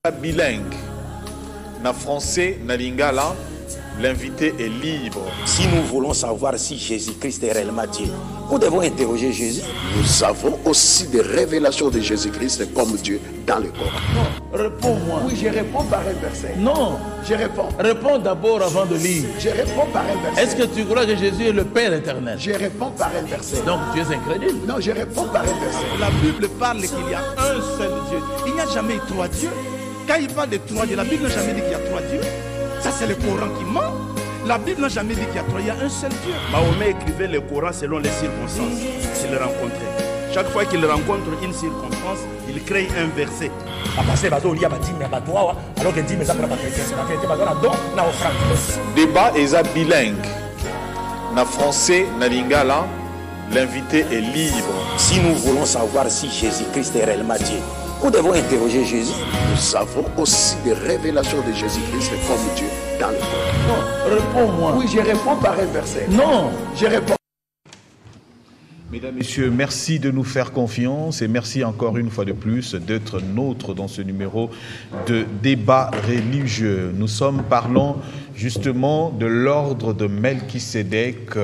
Bilingue, na français, na lingala, l'invité est libre. Si nous voulons savoir si Jésus-Christ est réellement Dieu, nous devons interroger Jésus. Nous avons aussi des révélations de Jésus-Christ comme Dieu dans le Coran. Non, réponds-moi. Oui, je réponds par un verset. Non, Je réponds. réponds d'abord avant de lire. Je réponds par un verset. Est-ce que tu crois que Jésus est le Père éternel? Je réponds par un verset. Donc tu es incrédule. Non, je réponds par un verset. La Bible parle qu'il y a un seul Dieu. Il n'y a jamais eu trois dieux. Quand il parle de trois dieux, la Bible n'a jamais dit qu'il y a trois dieux. Ça, c'est le Coran qui ment. La Bible n'a jamais dit qu'il y a trois, il y a un seul Dieu. Mahomet écrivait le Coran selon les circonstances qu'il rencontrait. Chaque fois qu'il rencontre une circonstance, il crée un verset. Débat est bilingue. Na français, na lingala, l'invité est libre. Si nous voulons savoir si Jésus-Christ est réellement Dieu, nous devons interroger Jésus. Nous avons aussi des révélations de Jésus-Christ comme Dieu dans le Coran. Non, réponds-moi. Oui, je réponds par un verset. Non, Je réponds. Mesdames, Messieurs, merci de nous faire confiance et merci encore une fois de plus d'être nôtres dans ce numéro de débat religieux. Nous parlons justement de l'ordre de Melchisédek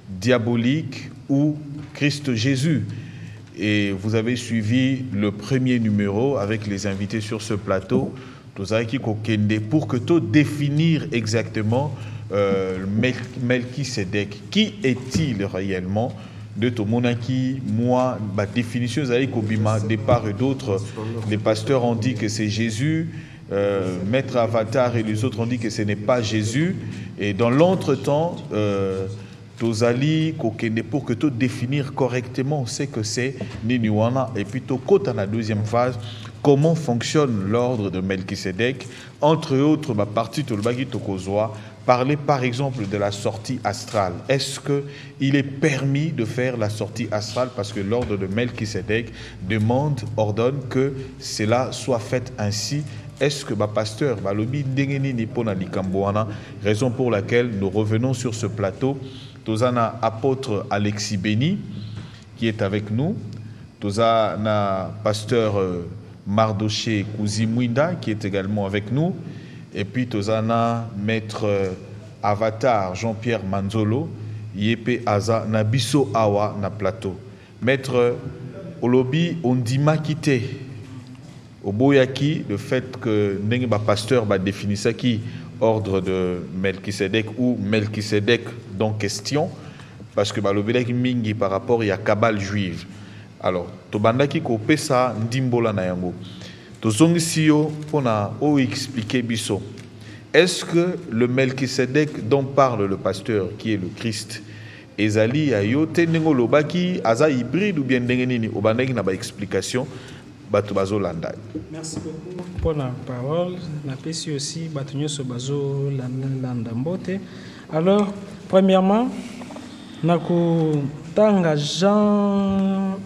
diabolique ou Christ Jésus. Et vous avez suivi le premier numéro avec les invités sur ce plateau. Pour que tout définir exactement Melchisédek. Qui est-il réellement? De ton monarchie, moi, ma définition, de part et d'autre, les pasteurs ont dit que c'est Jésus, Maître Avatar et les autres ont dit que ce n'est pas Jésus. Et dans l'entretemps, pour que tout définir correctement ce que c'est Niniwana. Et puis, côté dans la deuxième phase, comment fonctionne l'ordre de Melchisédek, entre autres, ma partie de Tokozwa. Parler par exemple de la sortie astrale. Est-ce qu'il est permis de faire la sortie astrale parce que l'ordre de Melchisédek ordonne que cela soit fait ainsi? Est-ce que ma pasteur, raison pour laquelle nous revenons sur ce plateau, Tozana apôtre Alexis Béni qui est avec nous, Tozana pasteur Mardoché Kouzimwinda qui est également avec nous. Et puis, Tozana, maître Avatar Jean-Pierre Manzolo, Yépe Aza, Nabiso Awa, na plateau. Maître Olobi Ondima Kite, Oboyaki, le fait que Nengiba pasteur va définir ça qui ordre de Melchisédek ou Melchisédek dans question, parce que l'obélec mingi par rapport à Kabbale juive. Alors, Tobandaki ko pesa ndimbola na yango. Tozongisio pona o expliquer biso. Est-ce que le Melchisédek dont parle le pasteur qui est le Christ ezali ayote nengo lobaki aza hybride ou bien ndengenini obandaki na ba explication bato bazolanda. Merci beaucoup pour la parole. La PC aussi batonyo so bazo landa mbote. Alors, premièrement, naku tanga Jean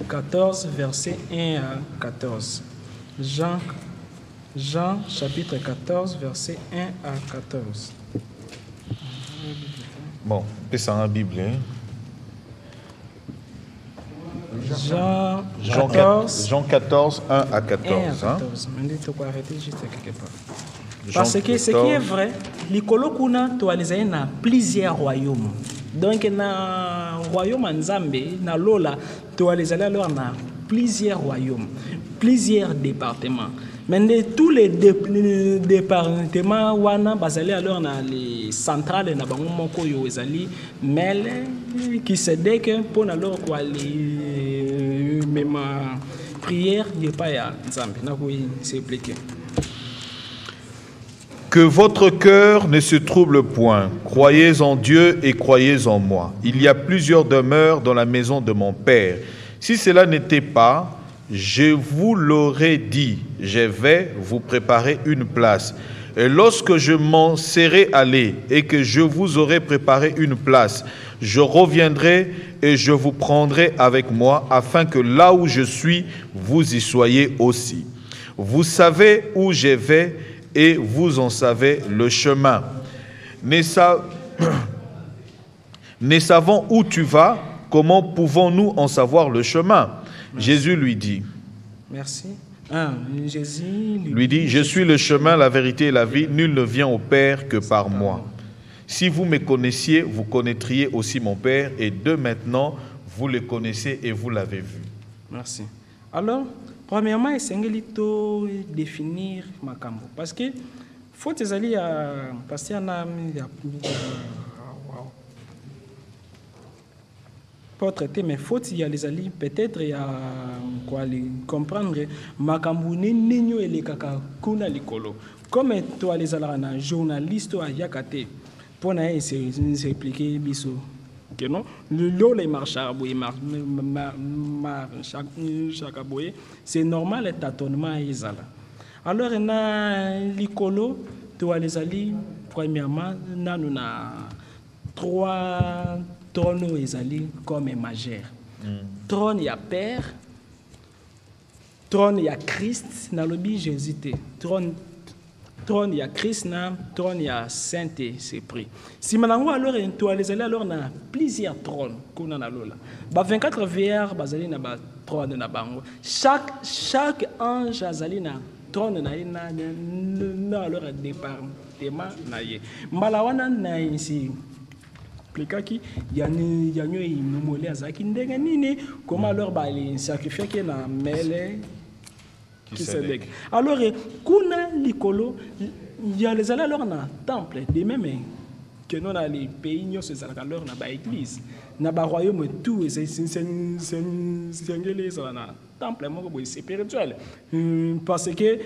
14 verset 1 à 14. Jean chapitre 14 verset 1 à 14. Bon, c'est dans la Bible. Hein? Jean 14, 1 à 14. 1 à 14. Arrêter juste quelque part. Parce que ce qui est vrai, les Kolokuna, tu as plusieurs royaumes. Donc, dans le royaume Nzambe, dans Lola, tu as alors plusieurs royaumes, plusieurs départements. Mais tous les départements, wana basali alors dans les centrales na bango moko yo ezali Melchisédek pour alors quoi les même prière de pas ya Nzambe na ko s'expliquer. Que votre cœur ne se trouble point. Croyez en Dieu et croyez en moi. Il y a plusieurs demeures dans la maison de mon Père. Si cela n'était pas, je vous l'aurais dit, je vais vous préparer une place. Et lorsque je m'en serai allé et que je vous aurai préparé une place, je reviendrai et je vous prendrai avec moi, afin que là où je suis, vous y soyez aussi. Vous savez où je vais et vous en savez le chemin. Ne savons où tu vas, comment pouvons-nous en savoir le chemin? Jésus lui dit. Merci. Jésus lui dit, je suis le chemin, la vérité et la vie, nul ne vient au Père que par moi. Si vous me connaissiez, vous connaîtriez aussi mon Père, et de maintenant, vous le connaissez et vous l'avez vu. Merci. Alors, premièrement, il faut définir Makambo. Parce que, faut que tu parce qu'il y a pas traiter, mais faut y aller les peut-être il y a quoi comprendre Makambo ninyo et les kaka kuna likolo. Comme toi les alana journaliste à Yakate pour na s'expliquer biso. Que non, le marche à boyer chaque boyer, c'est normal le tâtonnement isala. Alors on a l'icolo, toi les alliés, premièrement, nous na 3 trônes isali comme majeur. Trône il y a Père, trône il y a Christ, na lobi Jésus te. Trône il y a Christ, trône il y a Saint-Esprit. Si maintenant alors toi les alliés alors on a plusieurs trônes qu'on a là. Ba 24 VR bazali na ba trône na bango. Chaque ange azali na trône na alors départ tema na ye. Mbalawana na ici. Plikaki yanyo imomole azaki ndenge nini comment alors ba les sacrifier qui na mele alors, kuna likolo, il y a les alors na temple, de même que nous dans les pays nous ces alors na ba église, na ba royaume tout c'est na temple moko spirituel parce que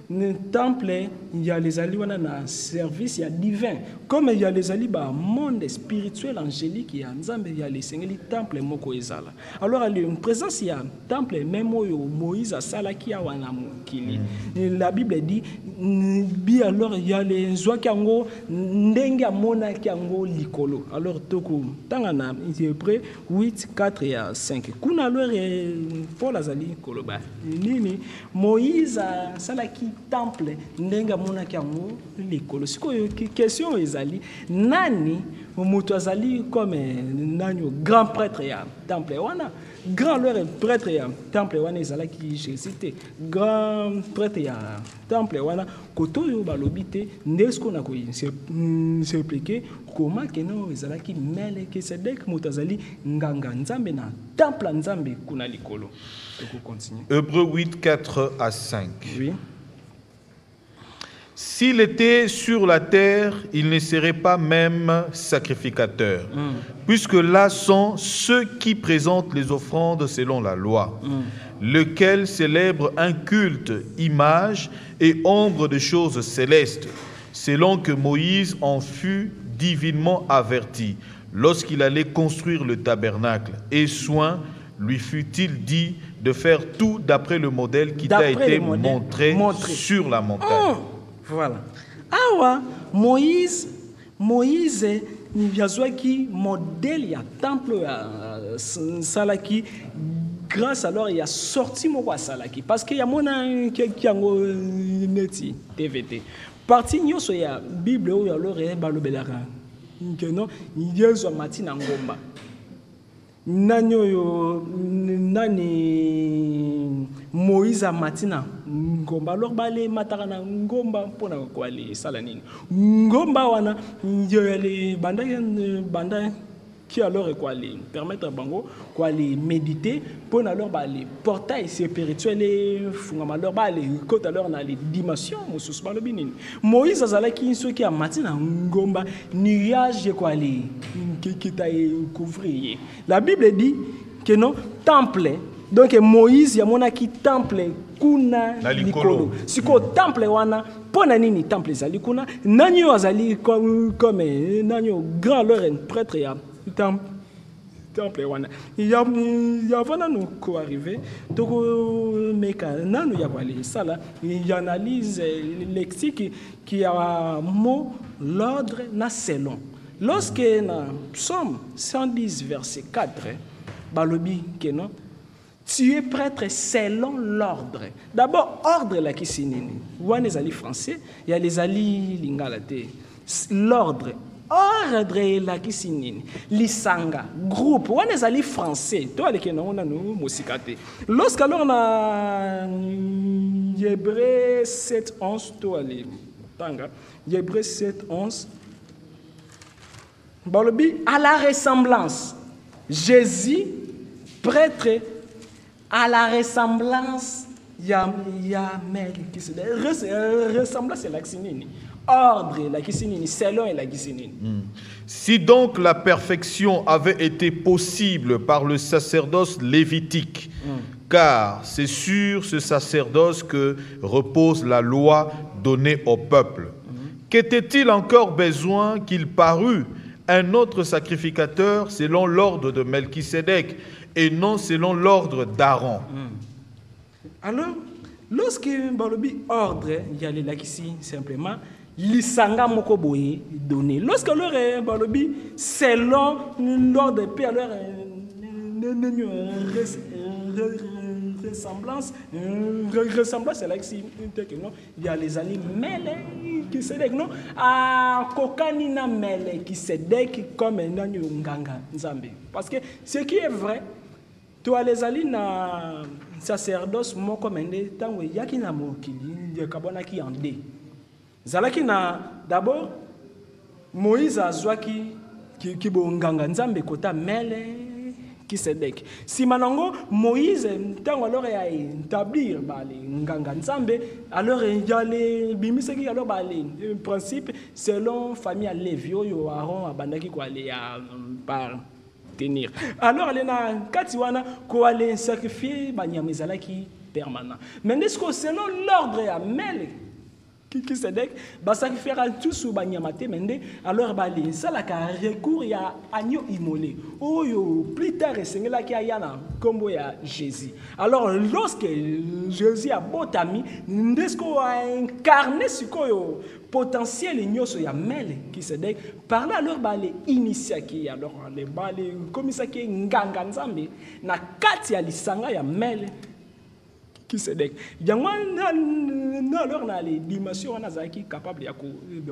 le temple il y a les alliés na service il y a divin comme il y a les alliés ba monde spirituel angélique il y a nzambe il y a les sengeli temple moko ezala alors en présence il y a temple même oyo Moïse a salaki ya wana mokili la Bible dit bi alors il y a les zwa kango ndenge amona kango likolo alors toko tanga na Hébreux 8:4 et 5 kuna alors Paul azali koloba nini Moïse salaki temple ndenga mona kiango likolo sikoyo question ezali nani mutu azali comme nani grand prêtre ya temple wana grand leur prêtre ya temple wana ezalaki Jésus te grand prêtre ya temple wana kotoyo balobite ndesko na ko s'expliquer comment que non ezalaki Melkisedek mutu azali nganga nzambe na temple nzambe kuna likolo. Hébreux 8:4 à 5. Oui. S'il était sur la terre, il ne serait pas même sacrificateur, puisque là sont ceux qui présentent les offrandes selon la loi, lequel célèbre un culte, image et ombre de choses célestes, selon que Moïse en fut divinement averti, lorsqu'il allait construire le tabernacle, et soin lui fut-il dit de faire tout d'après le modèle qui t'a été montré sur la montagne. Voilà. Awa Moïse yazwaki modèle ya temple salaki grâce alors il y a sorti moko salaki parce que ya mona kiango neti TVT parti nyoso ya Bible oyo alors balobelaka nkeno yezo matina ngomba nani Moïse a matina ngomba alors bale mataka na ngomba pona ko ali sala nini ngomba wana yele banda qui alors quoi aller permettre bango quoi aller méditer pour alors les portails spirituels et fungama alors les côté alors na les dimensions mususu balobinini Moïse azalaki ceux qui a matina ngomba nuage quoi aller qui t'a couvrir la Bible dit que non temple donc Moïse ya monaki temple kuna likolo siko temple wana pona nini temple zali kuna nanyo azali comme nanyo grand leur prêtre ya temple wana ya vana nous ko arrivé toko meka nanu ya kwali sala il analyse lexique qui a mot l'ordre na selon lorsque na Psaume 110 verset 4 balobi que non tu es prêtre selon l'ordre. D'abord, ordre là qui est nini. Ouan les alliés français, il y a les alliés lingala. L'ordre, ordre la kisinini lisanga groupe on est allé français toi avec on a nous musikate lorsque alors on a Hébreux 7:11 toi les tanga Hébreux 7:11 balobi à la ressemblance Jésus prêtre à la ressemblance ya Melchisédek ressemblance c'est la kisinini ordre la kisinini selon et la kisinini. Si donc la perfection avait été possible par le sacerdoce lévitique, car c'est sur ce sacerdoce que repose la loi donnée au peuple, qu'était-il encore besoin qu'il parût un autre sacrificateur selon l'ordre de Melchisédek et non selon l'ordre d'Aaron? Alors, lorsque balobi ordre, il y a les ici simplement lisanga moko boye donné. Lorsque leur balobi selon l'ordre de Père, leur ressemblance c'est là ici il y a les alliés Melchisédek non a kokani na Melchisédek comme un nganga nzambe parce que ce qui est vrai toi les alliés na sacerdoce moko mende tango yaki na mokili de kabona ki ande zalaki na d'abord Moïse azwaki ki bo nganga nzambe kota Melchisédek si manango Moïse tango alors ya établir bale nganga nzambe alors il y a les bimiseki alors bale principe selon famille à Lévi yo Aaron abandaki ko aller par tenir. Alors, les Katiwana, ko aller sacrifier, banyamizalaki permanent. Mais n'est-ce que selon l'ordre à Melchisédek, ba sacrifier tout sous banyamate mende, alors bali ça la recours ya agneau immolé. Oh yo, plus tard sengela ki ayana comme ya Jésus. Alors lorsque Jésus a botami, n'est-ce qu'on a incarné ce ko potentiel ignoso ya Melchisédek par là alors balé initiaki alors les balé comme ça qui nganga nzambe na kati ya lisanga ya Melchisédek yango na alors na les dimensions on azaki capable ya ko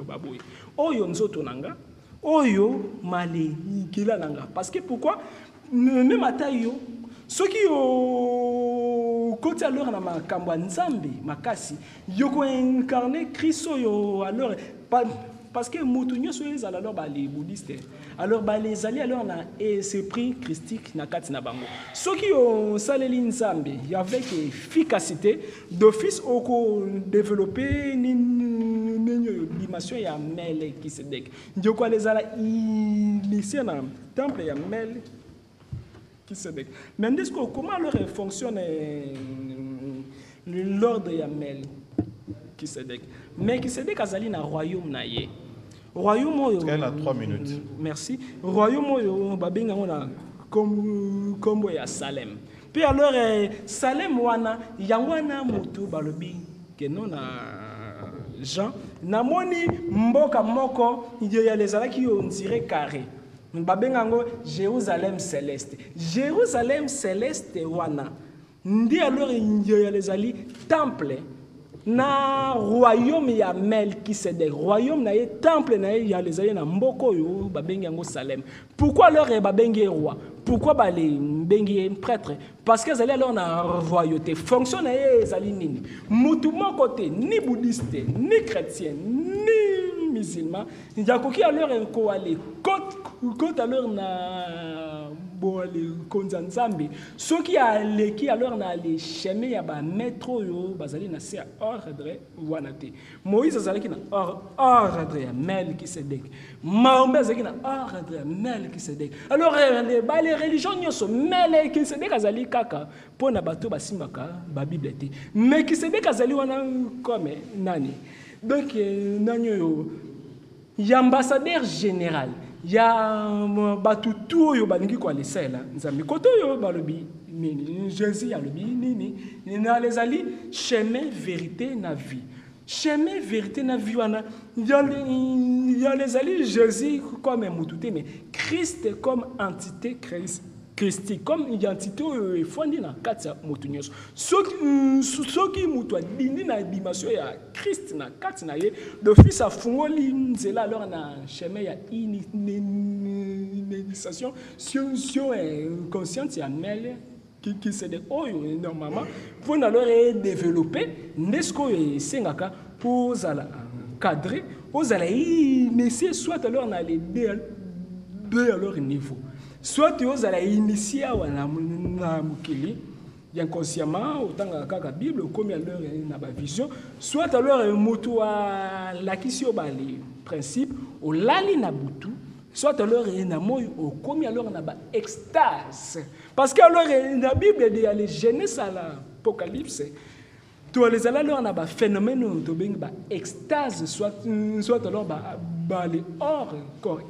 baboy oyo nzoto nanga oyo male kila nanga parce que pourquoi même atayo ceux qui côté alors na makambo nzambe makasi yoko incarner Christ yo alors parce que mutunyo so les alors ba les bouddhistes alors ba les alliés alors na esprit christique na kati na bango ceux qui ont saleli nzambe avec efficacité d'office oko développer ni dimension ya Melchisédek ndiko les ala lycée na temple ya Melchisédek. Mais comment alors fonctionne l'ordre de Melchisédek? Melchisédek azali na royaume na ye. Royaume oyo. Elle a 3 minutes. Merci. Royaume oyo babenga na kombo ya Salem. Puis alors Salem wana yangwana mutu balobi ke non na Jean namoni mboka moko ya les alaki on dirait carré. Babengango Jérusalem céleste. Jérusalem céleste wana. Ndi alors ya les ali temple na royaume ya Melchisédek. Royaume na ye temple na ya les ali na mboko yo babengango Salem. Pourquoi alors babengi roi? Pourquoi les bengi prêtre? Parce que zali alors na royauté. Fonction na ye zali nini? Mutu mon côté ni bouddhiste, ni chrétien, ni musulman. Njakoki alors ko aller côte alors na bon les konzanzambe ceux qui a les qui alors na les chemin ya ba métro yo bazali na c'est ordre wanate Moïse azalaki na ordre ya Melchisédek Mahomet azalaki na ordre ya Melchisédek alors les religions nyoso Melchisédek azali kaka pona bato basimbaka ba Bible te Melchisédek azali wana comme nani donc nani yo ya ambassadeur général ya batutu yo balingi kwa lesela nzambi koto yo balobi Jésus alobi nini na les ali chemin vérité na vie chemin vérité na vie wana ya les ali Jésus comme mutute mais Christ comme entité christique comme identité oyo efandi na kati ya moto nyonso soki moto adindi na dimension ya Christ na kati na ye d'office afungoli nzela alors na chemin ya initiation sur conscience ya mele qui c'est de oyo normalement pour alors développer nesco oyo sengaka pour zala cadrer aux ala initier soit alors na les deux à leur niveau soit aux ala initier na mukili inconsciemment autant que la Bible comme alors na ba vision soit alors moto a lakisio ba les principes au lali na butu soit alors na moyo au comme alors na ba extase parce que alors la Bible dit les Genèse à l'Apocalypse tu les alors na ba phénomène to bing ba extase soit alors ba les hors corps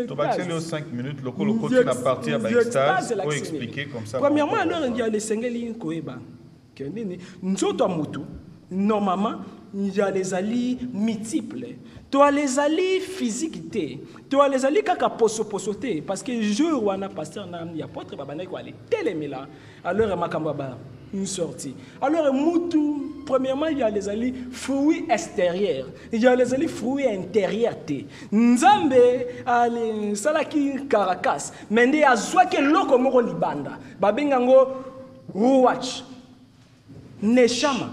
to ba télé 5 minutes le continue à partir ba extase pour expliquer comme ça premièrement alors il y a les sengeli koeba que nini nzoto mutu normalement il y a les alliés multiples. Toi les alliés physiques, toi les alliés kaka poso parce que jour où on a pasteur na y apôtre babana ko aller télémela alors makamba ba une sortie. Alors mutu premièrement il y a les alliés fruits extérieurs, il y a les alliés fruits intérieurs. Nzambe ale salaki Caracas, mende azwa ke loko moko libanda. Babenga ngo watch. Neshama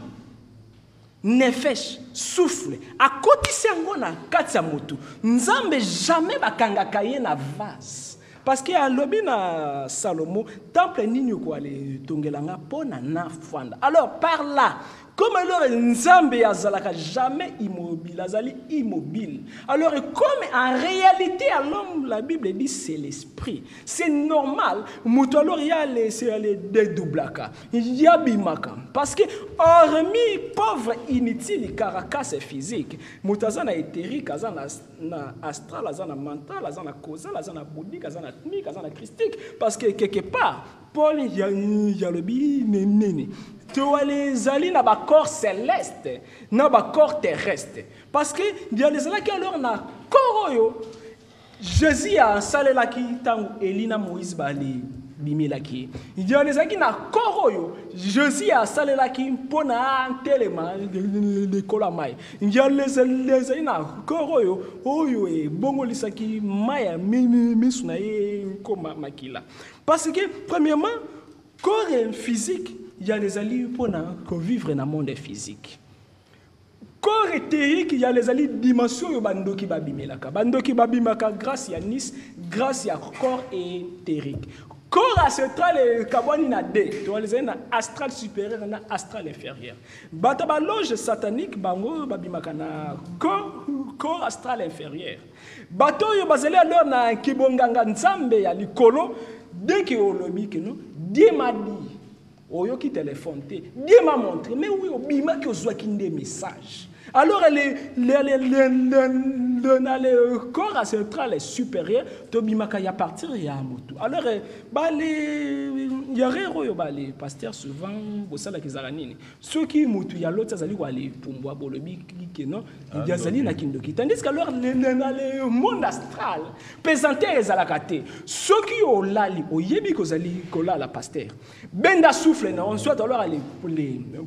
nefesh souffle akotisi yango na kati ya motu nzambe jamais bakangaka ye na vase parce que alobi na Salomo temple nini ko ale tongelanga pona na fanda alors par là comme alors nzambe azalaka jamais immobile azali immobile alors comme en réalité à l'homme la Bible dit c'est l'esprit c'est normal mutu alors il y a les dédoublaka il y a bimaka parce que hormis pauvre inutile Caracas physique mutu azana éthérique azana na astral azana mental azana causal azana bouddhique azana ethnique azana christique parce que quelque part Paul y a le bi nene toi les alliés na ba corps céleste na ba corps terrestre parce que il y a les alliés qui alors na corps yo Jésus a salela ki tangu Elina Moïse bali bimelaki il y a les alliés na corps yo Jésus a salela ki pona telema de kolamai il y a les alliés na corps yo oyo e bongolisaki maya misuna e koma makila parce que premièrement corps physique il y a les alliés pour vivre dans le monde physique. Corps éthérique, il y a les alliés dimension bandoki babimelaka. Bandoki babimaka grâce à Nice, grâce à corps éthérique. Corps astral et kabwani na D, tu vois les na astral supérieur na astral inférieur. Bata ba loge satanique bango babimaka na corps astral inférieur. Bato yo bazeli alors na kibonganga nzambe ya likolo dès que olobi que non, Dieu m'a dit Oyo qui téléphone, Dieu m'a montré, mais oui, Obima qui a des messages. Alors, le corps astral est supérieur, Tobima qui a partir, il y a un moto. Alors, il y a les pasteurs souvent, ceux qui mutu, il y a l'autre, ça aller pour moi, pour le bic, non, il y a Zali na Kindoki. Tandis qu'alors, le monde astral, présenté les alakate, ceux qui ont l'ali, au yebi kozali kola la pasteur, benda souffle, non, soit alors aller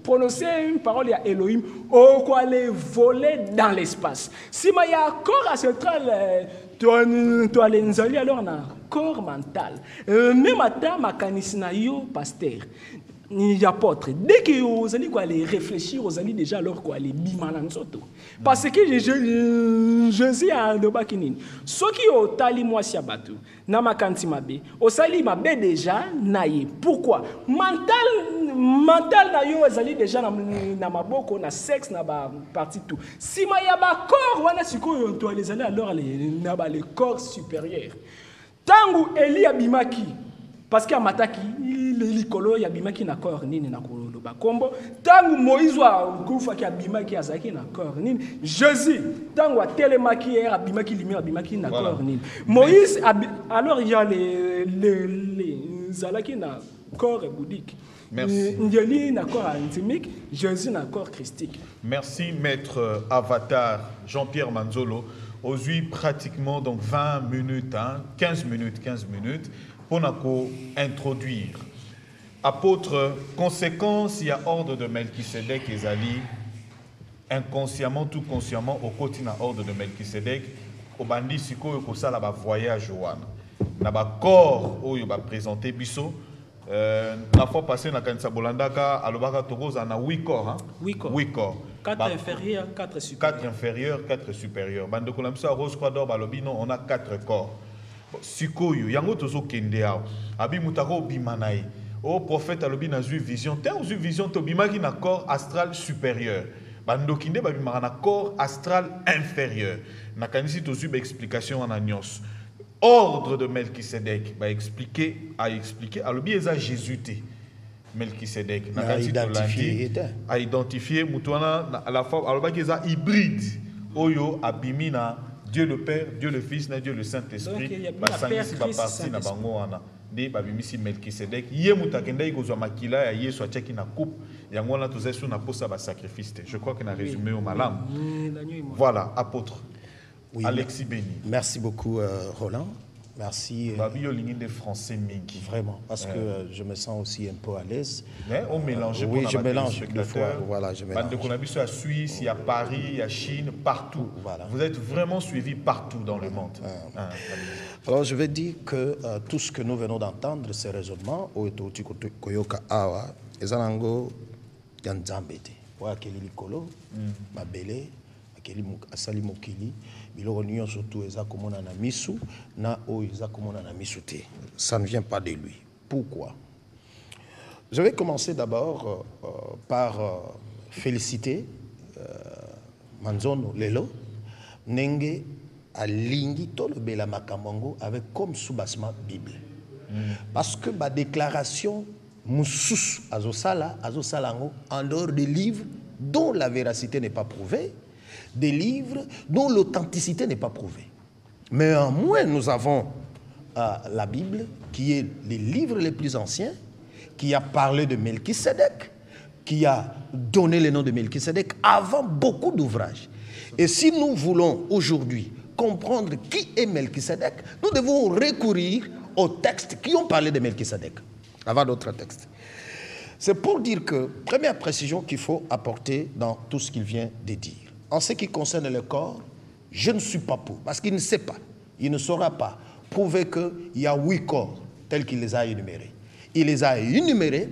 prononcer une parole à Elohim, au quoi aller voler dans l'espace. Si il y a un corps astral, tu allais nous aller alors dans corps mental. Même à ta makanisina yo pasteur. Ni apôtre dès que vous allez aller réfléchir vous allez déjà alors quoi aller bimananzoto parce que Jésus a le bakinine ceux qui ont tali moi siabatu na makanti mabe osali mabe déjà naye pourquoi mental na yo vous allez déjà na maboko na sexe na ba partie tout si ma ya ba corps wana siko to les aller alors na ba le corps supérieur tangu Eli abimaki parce que amataki likolo ya bimaki na corps nini na koloba kombo tangu Moïse wa kufa ki abimaki azaki na corps nini Jésus tangu atelemaki era abimaki limi abimaki na corps nini Moïse alors il y a les zalaki na corps bouddhique. Merci. Ngeli na corps intimique, Jésus na corps christique. Merci maître Avatar Jean-Pierre Manzolo. Aujourd'hui pratiquement donc 20 minutes 15 minutes pour introduire. Apôtre, conséquence, il y a ordre de Melchisedec et Zali, inconsciemment, tout consciemment, au côté de l'ordre de Melchisedec, au bandi siko, au ça, là, voyage, na ba corps, où il va présenter Bisso. La fois passée, na Kanisa Bolandaka, à l'Obaka Togo, on a 8 corps. Hein? 8 corps. 8 corps. 4 inférieurs, 4 supérieurs. 4 inférieurs, 4 supérieurs. Bande Kolamsa, Rose Croix d'Or, Balobi, non, on a 4 corps. Sikoyo, yango tozo kendea. Abi mutako bimanaï. Oh prophète alobi na zu vision. T'as eu vision to bimaki na corps astral supérieur. Bando kinde ba bimaka na corps astral inférieur. Na kanisi tozu ba explication en agnos. Ordre de Melchisedec va expliquer alobi eza Jésus té. Melchisedec a identifié mutwana à la fois aloba eza hybride. Oyo abimina Dieu le Père, Dieu le Fils, Dieu le Saint-Esprit. Basangisi ba parti na bango wana. De babimisi Melchisedec. Yé mutakenda ikozwa makila ya Yesu achaki na coupe. Yango na tozesu na posa ba sacrifice. Je crois qu'on a résumé au malam. Voilà, apôtre. Oui, Alexis Béni. Merci beaucoup Roland. Merci. Babio ligne des Français mingi. Vraiment, parce que je me sens aussi un peu à l'aise. Mais on mélange. Oui, je mélange deux fois. Voilà, je mélange. Il y a Suisse, il y a Paris, il y a Chine, partout. Voilà. Vous êtes vraiment suivis partout dans le monde. Alors, je vais dire que tout ce que nous venons d'entendre, ces raisonnements, Koyoka Awa, Ezanango, Yanzambete, Wakeli Likolo, Mabele, Asali Mokili, Biloronion surtout Eza Komona na Misu, na O Eza Komona na Misute. Ça ne vient pas de lui. Pourquoi? Je vais commencer d'abord par féliciter Manzono Lelo, Nenge Alingi Tolobela Makamongo avec comme sous-bassement Bible. Parce que ma déclaration Moussous Azosala, Azosalango, en dehors des livres dont la véracité n'est pas prouvée, des livres dont l'authenticité n'est pas prouvée. Mais en moins, nous avons la Bible, qui est les livres les plus anciens, qui a parlé de Melchisedec, qui a donné le nom de Melchisedec avant beaucoup d'ouvrages. Et si nous voulons aujourd'hui comprendre qui est Melchisedec, nous devons recourir aux textes qui ont parlé de Melchisedec, avant d'autres textes. C'est pour dire que, première précision qu'il faut apporter dans tout ce qu'il vient de dire. En ce qui concerne le corps, je ne suis pas pour, parce qu'il ne sait pas, il ne saura pas prouver qu'il y a 8 corps tels qu'il les a énumérés. Il les a énumérés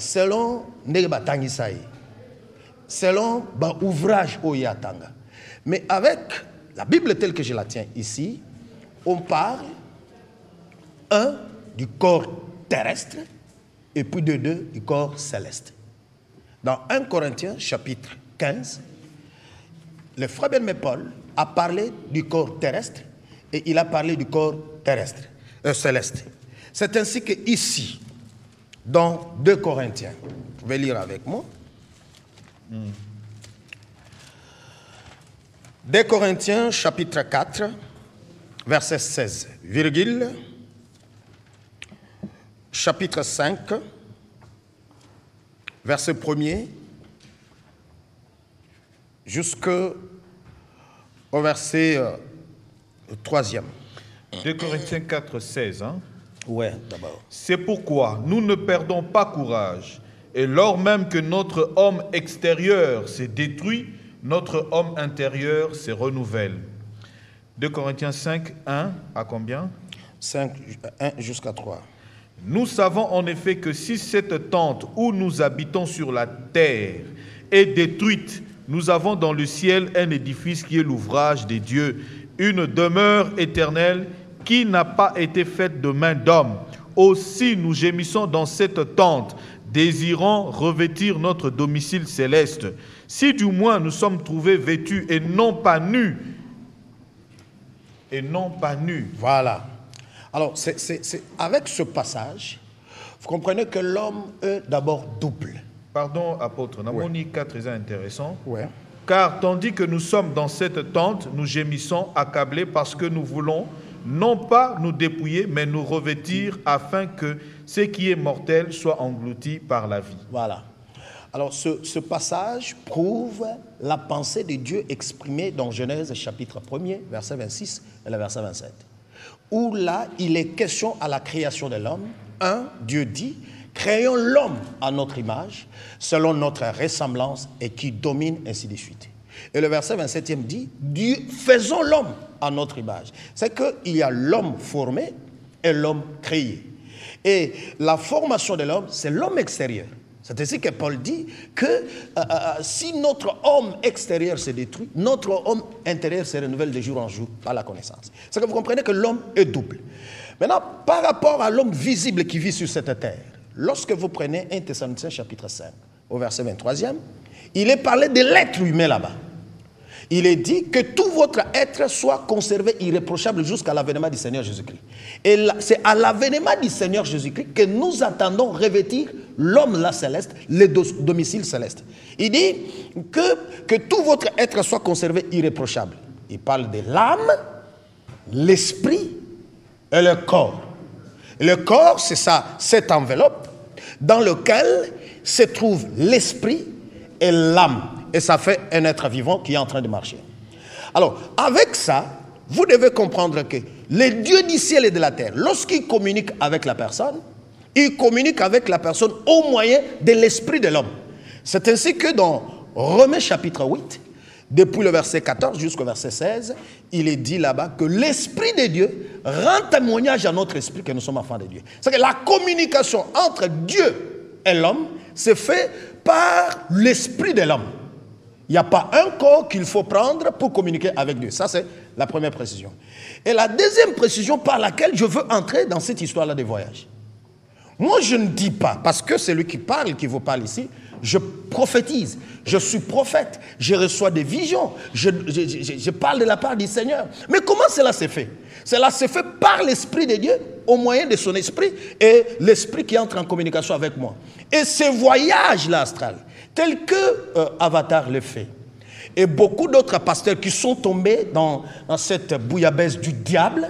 selon Nebatangisaï, selon l'ouvrage Oyatanga. Mais avec la Bible telle que je la tiens ici, on parle, du corps terrestre et puis de 2 du corps céleste. Dans 1 Corinthiens chapitre 15, le frère Ben Paul a parlé du corps terrestre et il a parlé du corps terrestre, céleste. C'est ainsi que ici, dans 2 Corinthiens, vous pouvez lire avec moi. 2 Corinthiens chapitre 4, verset 16, virgule, chapitre 5, verset 1er, jusqu'au verset 3e. 2 Corinthiens 4, 16. Hein? Oui, d'abord. C'est pourquoi nous ne perdons pas courage. Et lors même que notre homme extérieur s'est détruit, notre homme intérieur se renouvelle. 2 Corinthiens 5, 1 à combien? 5, 1 jusqu'à 3. Nous savons en effet que si cette tente où nous habitons sur la terre est détruite, nous avons dans le ciel un édifice qui est l'ouvrage des dieux, une demeure éternelle qui n'a pas été faite de main d'homme. Aussi nous gémissons dans cette tente, désirant revêtir notre domicile céleste. Si du moins nous sommes trouvés vêtus et non pas nus. Et non pas nus. Voilà. Alors, c'est avec ce passage, vous comprenez que l'homme est d'abord double. Pardon, apôtre, Namoni 4 est intéressant. Ouais. Car tandis que nous sommes dans cette tente, nous gémissons, accablés, parce que nous voulons non pas nous dépouiller, mais nous revêtir, afin que ce qui est mortel soit englouti par la vie. Voilà. Alors, ce passage prouve la pensée de Dieu exprimée dans Genèse chapitre 1er, verset 26 et le verset 27. où là, il est question à la création de l'homme. 1, Dieu dit, créons l'homme à notre image, selon notre ressemblance, et qui domine, ainsi de suite. Et le verset 27e dit, Dieu, faisons l'homme à notre image. C'est qu'il y a l'homme formé et l'homme créé. Et la formation de l'homme, c'est l'homme extérieur. C'est ainsi que Paul dit que si notre homme extérieur se détruit, notre homme intérieur se renouvelle de jour en jour par la connaissance. C'est que vous comprenez que l'homme est double. Maintenant, par rapport à l'homme visible qui vit sur cette terre, lorsque vous prenez 1 Thessaloniciens chapitre 5, au verset 23e, il est parlé de l'être humain là-bas. Il est dit que tout votre être soit conservé irréprochable jusqu'à l'avènement du Seigneur Jésus-Christ. Et c'est à l'avènement du Seigneur Jésus-Christ que nous attendons revêtir l'homme là céleste, le domicile céleste. Il dit que tout votre être soit conservé irréprochable. Il parle de l'âme, l'esprit et le corps. Et le corps, c'est ça, cette enveloppe dans laquelle se trouve l'esprit et l'âme. Et ça fait un être vivant qui est en train de marcher. Alors, avec ça, vous devez comprendre que le Dieu du ciel et de la terre, lorsqu'il communique avec la personne, il communique avec la personne au moyen de l'esprit de l'homme. C'est ainsi que dans Romains chapitre 8, depuis le verset 14 jusqu'au verset 16, il est dit là-bas que l'esprit de Dieu rend témoignage à notre esprit que nous sommes enfants de Dieu. C'est que la communication entre Dieu et l'homme se fait par l'esprit de l'homme. Il n'y a pas un corps qu'il faut prendre pour communiquer avec Dieu. Ça, c'est la première précision. Et la deuxième précision par laquelle je veux entrer dans cette histoire-là des voyages. Moi, je ne dis pas, parce que c'est lui qui parle, qui vous parle ici, je prophétise, je suis prophète, je reçois des visions, je parle de la part du Seigneur. Mais comment cela s'est fait? Cela s'est fait par l'Esprit de Dieu, au moyen de son esprit, et l'Esprit qui entre en communication avec moi. Et ce voyage-là astral, tel que Avatar le fait, et beaucoup d'autres pasteurs qui sont tombés dans cette bouillabaisse du diable,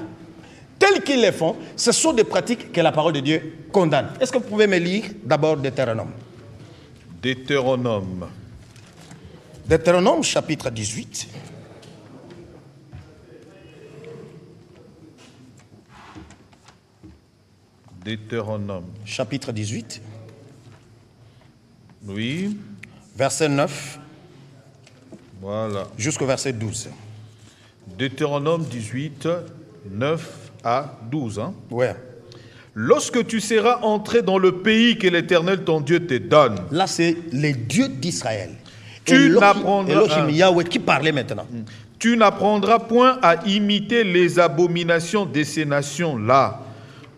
tels qu'ils le font, ce sont des pratiques que la parole de Dieu condamne. Est-ce que vous pouvez me lire d'abord Deutéronome? Deutéronome. Deutéronome chapitre 18. Deutéronome. Chapitre 18. Oui. Verset 9. Voilà. Jusqu'au verset 12. Deutéronome 18, 9 à 12. Hein? Ouais. Lorsque tu seras entré dans le pays que l'Éternel ton Dieu te donne. Là, c'est le Dieu d'Israël. Tu n'apprendras Yahweh qui parlait maintenant. Tu n'apprendras point à imiter les abominations de ces nations-là.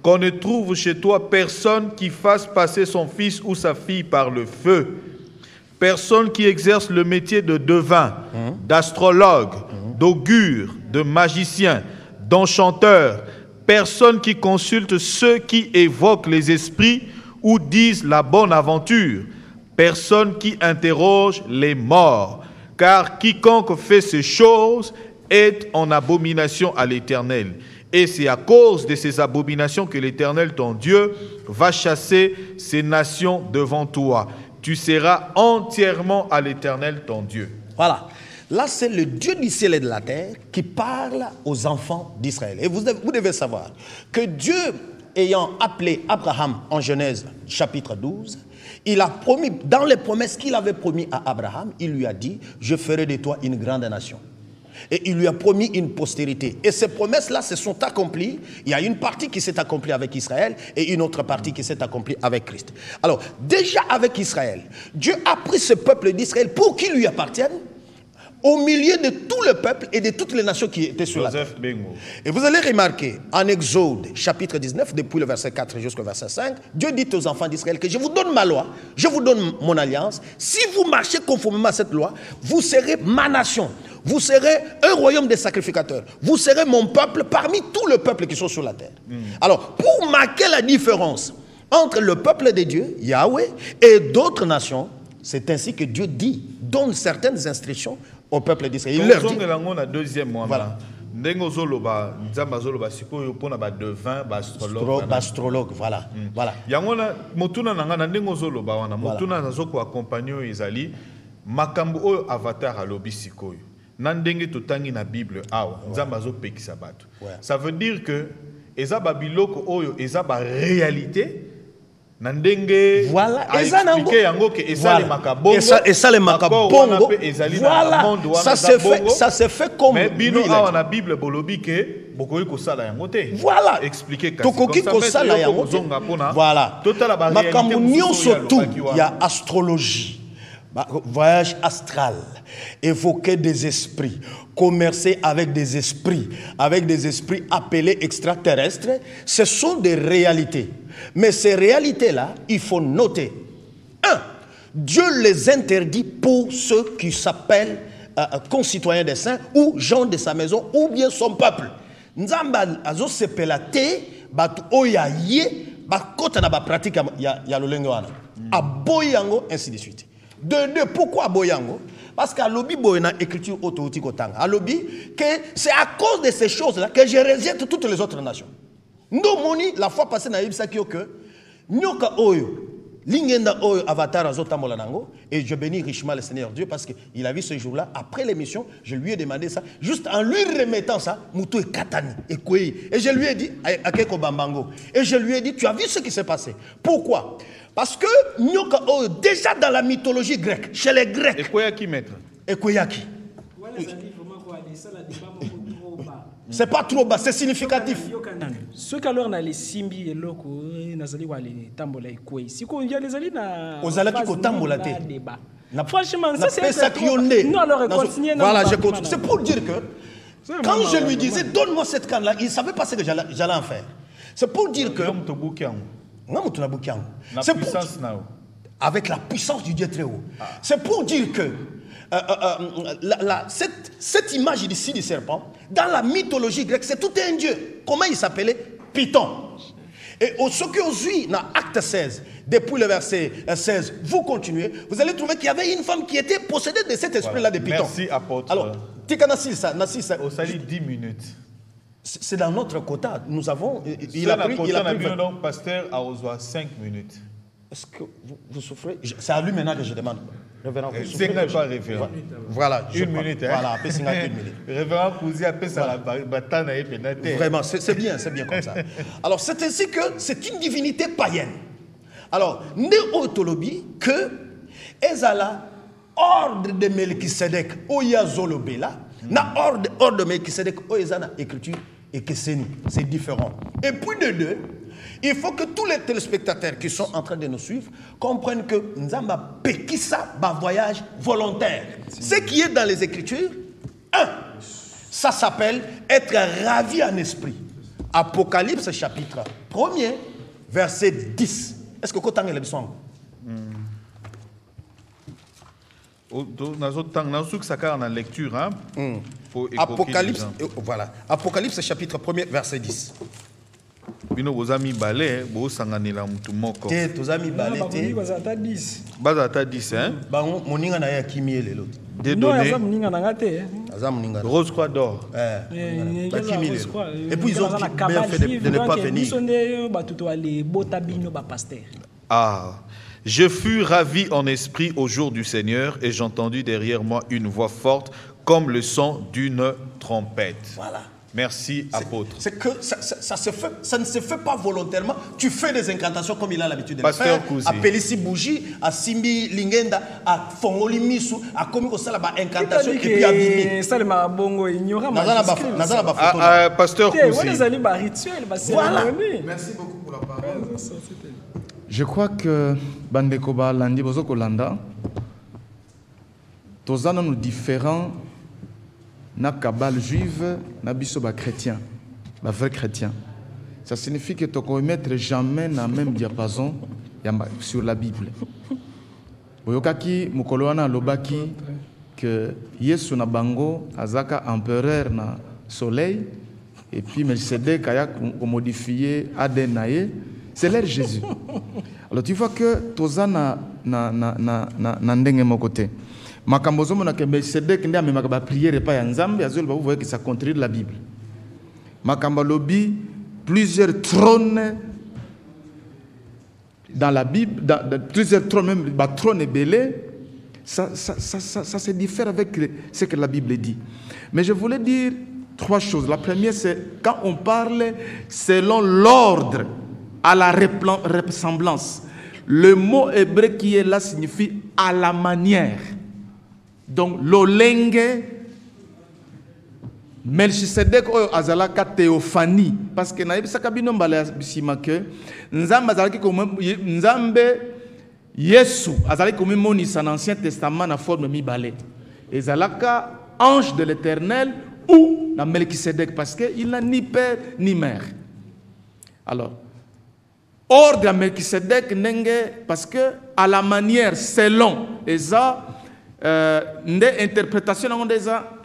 Qu'on ne trouve chez toi personne qui fasse passer son fils ou sa fille par le feu. Personne qui exerce le métier de devin, d'astrologue, d'augure, de magicien, d'enchanteur. Personne qui consulte ceux qui évoquent les esprits ou disent la bonne aventure. Personne qui interroge les morts. Car quiconque fait ces choses est en abomination à l'Éternel. Et c'est à cause de ces abominations que l'Éternel, ton Dieu, va chasser ces nations devant toi. Tu seras entièrement à l'Éternel, ton Dieu. Voilà. Là, c'est le Dieu du ciel et de la terre qui parle aux enfants d'Israël. Et vous devez savoir que Dieu, ayant appelé Abraham en Genèse chapitre 12, il a promis, dans les promesses qu'il avait promis à Abraham, il lui a dit, je ferai de toi une grande nation. Et il lui a promis une postérité. Et ces promesses-là se sont accomplies. Il y a une partie qui s'est accomplie avec Israël et une autre partie qui s'est accomplie avec Christ. Alors, déjà avec Israël, Dieu a pris ce peuple d'Israël pour qu'il lui appartienne au milieu de tout le peuple et de toutes les nations qui étaient sur la terre. Et vous allez remarquer, en Exode, chapitre 19, depuis le verset 4 jusqu'au verset 5, Dieu dit aux enfants d'Israël que je vous donne ma loi, je vous donne mon alliance. Si vous marchez conformément à cette loi, vous serez ma nation. Vous serez un royaume de sacrificateurs. Vous serez mon peuple parmi tous les peuples qui sont sur la terre. Alors, pour marquer la différence entre le peuple de Dieu, Yahweh, et d'autres nations, c'est ainsi que Dieu dit, donne certaines instructions au peuple d'Israël. Il leur dit... Voilà. Astrologue, voilà. Voilà. Makambo oyo Avatar alobi sikoyo nandenge totangi na Bible awa nzamba zo pekisa bato. Ouais. Ça veut dire que eza ba biloko oyo eza ba réalité nandenge voilà a expliqué yango que eza le makabongo et ça le makabongo voilà ça se fait comme mais bino awa na Bible bolobi ke bokoyi kosala yango te voilà expliquer kasi tokoki kosala yango voilà totala ba réalité makambo nyonso tout il y a astrologie voyage astral, évoquer des esprits, commercer avec des esprits appelés extraterrestres, ce sont des réalités. Mais ces réalités-là, il faut noter. 1. Dieu les interdit pour ceux qui s'appellent concitoyens des saints ou gens de sa maison ou bien son peuple. Nzamba azo sepelate batu oyaye bakota na ba pratique ya lolengo wana. Aboyango ainsi de suite. De pourquoi Boyango? Parce qu'à l'obi boyena écriture autoutique otanga. À l'obi que c'est à cause de ces choses-là que je rejette toutes les autres nations. Nous moni la fois passée na ibsa kio que nyoka oyo lingenda oyo avatar azotambola nango et je bénis richement le Seigneur Dieu parce que il a vu ce jour-là après l'émission, je lui ai demandé ça juste en lui remettant ça muto et katani et koi et je lui ai dit akeko bambango et je lui ai dit tu as vu ce qui s'est passé. Pourquoi? Parce que nyoka oyo déjà dans la mythologie grecque, chez les Grecs. Ekoyaki maître. Ekoyaki. C'est pas trop bas, c'est significatif. Ce qu'alors na les simbi et loko nazali wa les tambola ekoi. Si ko ndia les ali na ozalaki ko tambola te. Franchement, ça c'est ça qui on est. Non alors continuer. Voilà, je continue. C'est pour dire que quand je lui disais donne-moi cette canne là, il savait pas ce que j'allais en faire. C'est pour dire que c'est pour... avec la puissance du Dieu très haut. C'est pour dire que cette image ici du serpent, dans la mythologie grecque, c'est tout un dieu. Comment il s'appelait? Python. Et ce que vous suivez dans Acte 16, depuis le verset 16, vous continuez, vous allez trouver qu'il y avait une femme qui était possédée de cet esprit-là de Python. Merci, apôtre. Alors, Tika Nassisa. Au salut 10 minutes. C'est dans notre quota. Nous avons. Il a pris donc, pasteur, à Ozoa 5 minutes. Est-ce que vous souffrez? C'est à lui maintenant que je demande. Révérend, vous souffrez? C'est pas révérend. Voilà. Une minute. Voilà, après 5 minutes. Révérend Kouzi appelle ça la bataille. Vraiment, c'est bien comme ça. Alors, c'est ainsi que c'est une divinité païenne. Alors, ne otolobi que Ezala, ordre de Melchisedec, Oya Zolobela, na ordre de Melchisedec, Oyezana, écriture. Et que c'est différent. Et puis de deux, il faut que tous les téléspectateurs qui sont en train de nous suivre comprennent que Nzamba Pekissa va voyage volontaire. Ce qui est dans les Écritures, ça s'appelle être ravi en esprit. Apocalypse chapitre 1er, verset 10. Est-ce que vous avez le besoin? Dans lecture, hein? Apocalypse, voilà. Apocalypse chapitre 1er, verset 10. Bino bozami balé, bo sanganela mutu moko. Te tozami balé te. Bazata 10. Bazata 10 hein. Ba moninga na ya kimi lelo. Dédonné. Non, moninga na ngate. Aza moninga. Rose Croix d'or. Ba kimi lelo. Et puis ils ont bien fait de ne pas venir. Ils ba tuto aller botabino ba pasteur. Ah. Je fus ravi en esprit au jour du Seigneur et j'entendis derrière moi une voix forte comme le son d'une trompette. Voilà. Merci, apôtre. C'est que ça ne se fait pas volontairement. Tu fais des incantations comme il a l'habitude de le faire. À Pélissi Bougie, à Simbi Lingenda, à Fongoli Misu, à Komiko Salaba incantation et puis à Bimi. Salma Bongo ignorant. Pasteur Kouzi. Voilà. Merci beaucoup pour la parole. Je crois que Bandekoba Landi Bozoko Landa, tous nous différents. Na cabale juive, na bisoba chrétien, la vrai chrétien. Ça signifie que tu ne mettre jamais dans le même diapason sur la Bible. Oyokaki mukoloana lobaki que Yesu na bango azaka empereur na soleil et puis Melchisedec a modifié ADN nae, c'est l'air Jésus. Alors tu vois que toza na ndenge mokote. Makambozo mona ke Melchisedec ndi amemaka ba prière pa ya Nzambe azoli ba vous voyez que ça contredit la Bible. Makamba lobi plusieurs trônes dans la Bible, dans plusieurs trônes même ba trône belé ça se diffère avec ce que la Bible dit. Mais je voulais dire 3 choses. La première, c'est quand on parle selon l'ordre, à la ressemblance. Le mot hébreu qui est là signifie à la manière. Donc, l'olenge, Melchisedek oyo azalaka théophanie. Parce que na yebisaka bino mbala bisima ke Nzambe azalaki comme Nzambe Yesu azalaki comme monisa dans l'Ancien Testament na forme mibale. Ezalaka ange de l'Éternel ou na Melchisedek parce que il n'a ni père ni mère. Alors, ordre à Melchisedek nenge parce que à la manière selon eza interprétation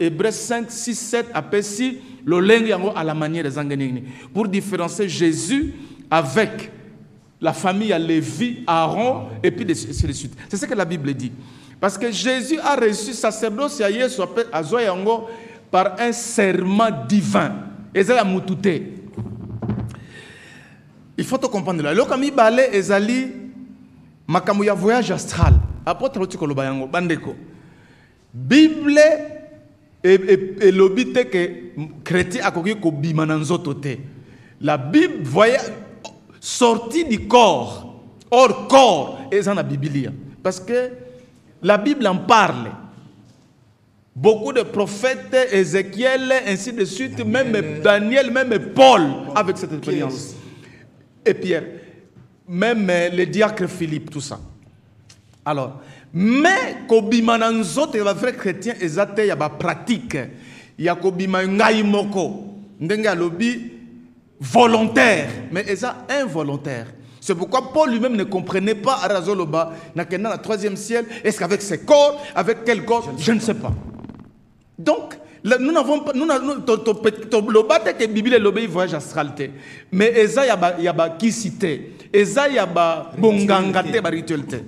Hébreux 5, 6, 7 appelle si le à la manière des Anganini pour différencier Jésus avec la famille à Lévi, Aaron et puis de suite. C'est ce que la Bible dit. Parce que Jésus a reçu sacerdoce à Yesu par un serment divin. Et c'est la moutouté. Il faut te comprendre là. Lorsqu'on balé ezali makamouya voyage astral. Apôtre Otikoloba yango bandeko. Bible et l'obité que chrétien akoki ko bima na nzoto te. La Bible voyage sorti du corps, hors corps et dans la Biblia. Parce que la Bible en parle. Beaucoup de prophètes, Ézéchiel, ainsi de suite, même Daniel, même Paul, avec cette expérience. Et Pierre, même le diacre Philippe, tout ça. Alors, mais kobima na nzoto ya vrai chrétien ezate ya ba pratique ya kobima ngai moko ndenge alobi volontaire mais eza involontaire. C'est pourquoi Paul lui-même ne comprenait pas à Razoloba na kena na 3e ciel, est-ce qu'avec ses corps, avec quel corps, je ne sais pas. Donc nous n'avons pas nous l'obate que Bible l'obéit voyage astralité mais eza ya ba kisité eza ya ba bongangate ba ritualité.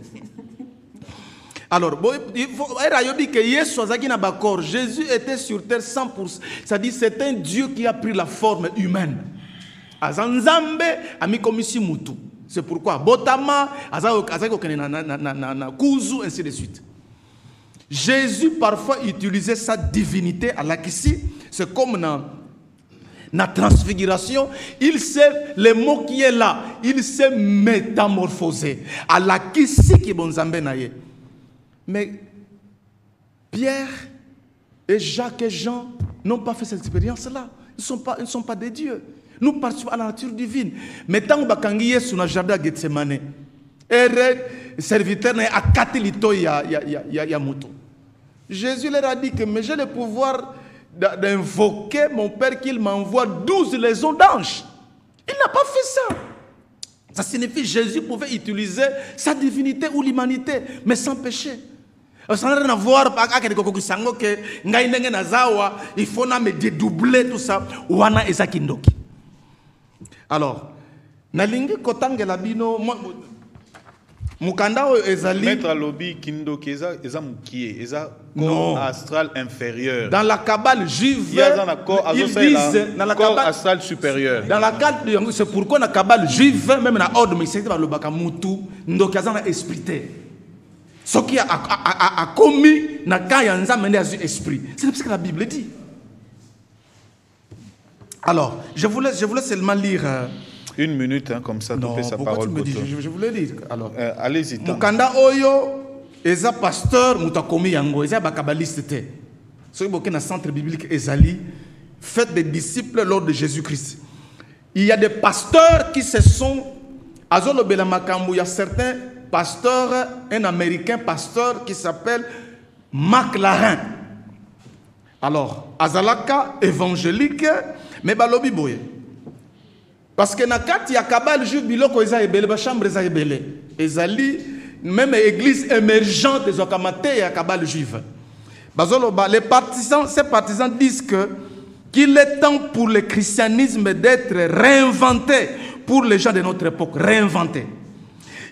Alors, il faut que Jésus était sur terre 100%. C'est-à-dire c'est un Dieu qui a pris la forme humaine. C'est pourquoi Botama, Kuzu, ainsi de suite. Jésus parfois utilisait sa divinité à la Kissi. C'est comme dans la transfiguration. Il sait le mot qui est là. Il s'est métamorphosé. À la Kissi qui est bon Zambé naye. Mais Pierre et Jacques et Jean n'ont pas fait cette expérience-là. Ils ne sont pas des dieux. Nous participons à la nature divine. Mais tant que nous sommes sur le jardin de Gethsemane, le serviteur n'a pas de moto. Jésus leur a dit que j'ai le pouvoir d'invoquer mon Père qu'il m'envoie 12 légions d'anges. Il n'a pas fait ça. Ça signifie que Jésus pouvait utiliser sa divinité ou l'humanité, mais sans péché. Ça n'a rien à voir avec il faut me dédoubler tout ça. Alors, nalingi kotangela bino mukanda ezali maître lobby kindoki eza mukie eza corps astral inférieur. Dans la Kabbale juive, ils disent dans la corps astral supérieur. Dans la Kabbale, c'est pourquoi dans la Kabbale juive même dans ordre mais c'est dans le bakamutu ndoki azana esprit. Ce qui a commis na kaya nzambe nde esprit. C'est ce que la Bible dit. Alors, je voulais seulement lire 1 minute hein, comme ça, non, sa parole. Je voulais lire. Alors, allez-y. Mukanda oyo eza pasteur mutakomi yango eza ba kabbaliste te. Ceux qui na centre biblique ezali faites des disciples lors de Jésus-Christ. Il y a des pasteurs qui se sont azolo bela makambu, il y a certains pasteurs, un américain pasteur qui s'appelle McLaren. Alors, azalaka évangélique mais balobi boye. Parce que na kati ya Kabbale juif biloko eza ebele ba chambre eza ebele. Ezali même église émergente des okamate ya Kabbale juive. Bazoloba les partisans, ces partisans disent qu'il est temps pour le christianisme d'être réinventé pour les gens de notre époque, réinventé.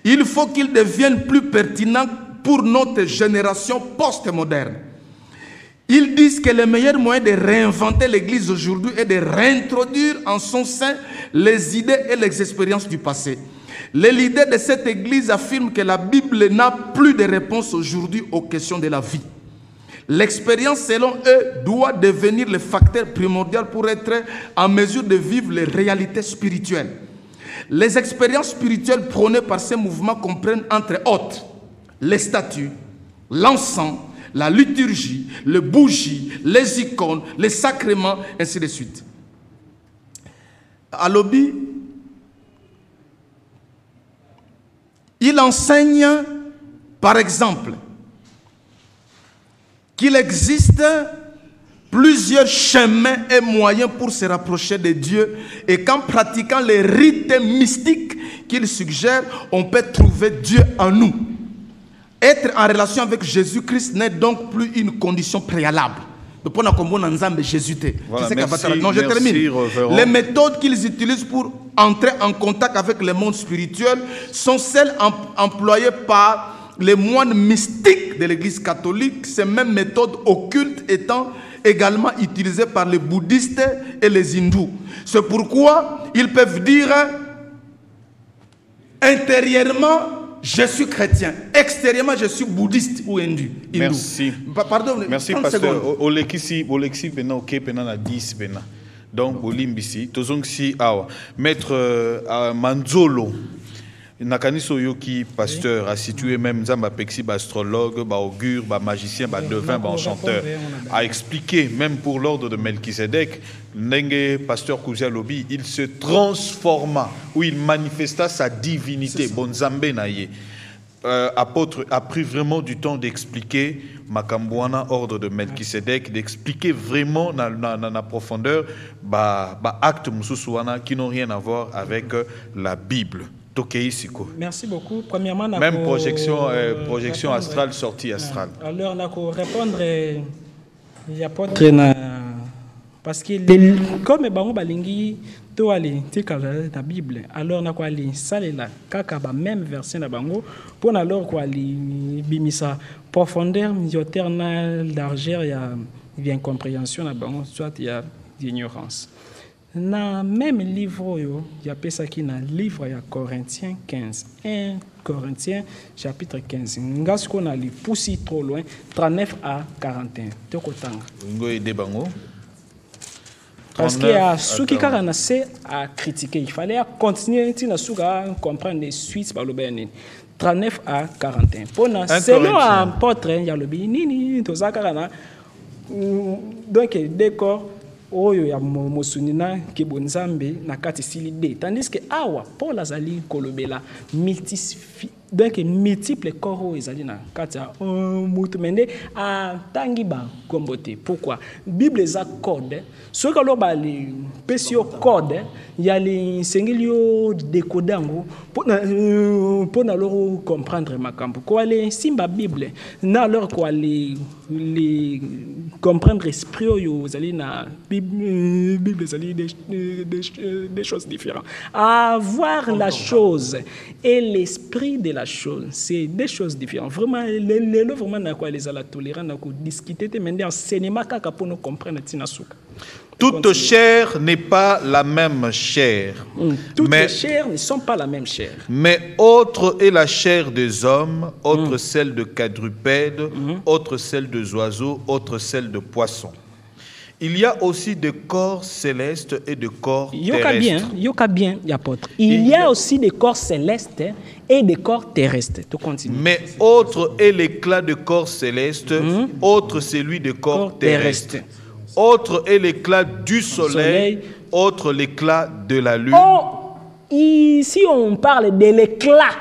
Il faut qu'il devienne plus pertinent pour notre génération post-moderne. Ils disent que le meilleur moyen de réinventer l'Église aujourd'hui est de réintroduire en son sein les idées et les expériences du passé. Les leaders de cette église affirment que la Bible n'a plus de réponse aujourd'hui aux questions de la vie. L'expérience, selon eux, doit devenir le facteur primordial pour être en mesure de vivre les réalités spirituelles. Les expériences spirituelles prônées par ces mouvements comprennent, entre autres, les statues, l'encens, la liturgie, les bougies, les icônes, les sacrements, ainsi de suite. À Lobi, il enseigne, par exemple, qu'il existe plusieurs chemins et moyens pour se rapprocher de Dieu et qu'en pratiquant les rites mystiques qu'il suggère, on peut trouver Dieu en nous. Être en relation avec Jésus-Christ n'est donc plus une condition préalable. Voilà, merci, non, je termine. Reverend. Les méthodes qu'ils utilisent pour entrer en contact avec le monde spirituel sont celles employées par les moines mystiques de l'Église catholique, ces mêmes méthodes occultes étant également utilisées par les bouddhistes et les hindous. C'est pourquoi ils peuvent dire intérieurement je suis chrétien, extérieurement je suis bouddhiste ou hindou. Merci. Pardon, merci pasteur. Olekisi pena ok pena na 10 pena. Donc olimbisi tozongsi awa maître Manzolo nakaniso yoki pasteur a situé même Nzamba Pexi astrologue, augure, magicien, devin, enchanteur a expliqué même pour l'ordre de Melchizedek Nenge pasteur Kouzia Lobi, il se transforma ou il manifesta sa divinité. Bonzambe naye. Apôtre a pris vraiment du temps d'expliquer Makambouana, ordre de Melchizedek, d'expliquer vraiment dans la profondeur actes mususuana qui n'ont rien à voir avec la Bible. Merci beaucoup. Premièrement, même projection astrale, sortie astrale. Alors, on va répondre. Il y a pas parce que comme bango balingi to ali tikala na Bible, alors na ko ali salela kaka ba même verset na bango pour alors ko ali bimisa profondeur, terna largeur, il y a incompréhension na bango, soit il y a ignorance. Dans même livre, il y a ça qui dans livre de Corinthiens 15. 1 Corinthiens chapitre 15. Nous avons lu poussi trop loin, 39 à 41. Parce qu'il y a ceux qui ont à critiquer. Il fallait continuer à comprendre les suites par le bénin. 39 à 41. Selon l'apôtre, il y a le bénin, tout ça, donc, décor. Oyo ya mosunina ke bonzambe na kati silide tandis que awa Paul azali kolobela donc multiple corps ezali na kati mutu mende a tangiba kombote. Pourquoi Bible za code ce que lo ba li pesio code ya li sengilio décodango pour na lo comprendre makambo ko ale simba Bible na alors ko ali comprendre esprit yo zali na Bible zali des choses différentes. Avoir la chose et l'esprit de la chose, c'est des choses différentes. Vraiment, vraiment na quoi les ala tolérant na ko discuter te mende enseignement kaka pour nous comprendre tinasuka. Toute chair n'est pas la même chair. Toutes les chairs ne sont pas la même chair. Mais autre est la chair des hommes, autre celle de quadrupèdes, autre celle des oiseaux, autre celle de poissons. Il y a aussi des corps célestes et des corps terrestres. Yoka bien, apôtre. Il y a aussi des corps célestes et des corps terrestres. Tu continues. Mais autre est l'éclat de corps célestes, autre celui de corps terrestres. Autre est l'éclat du soleil, autre l'éclat de la lune. Oh, ici on parle de l'éclat.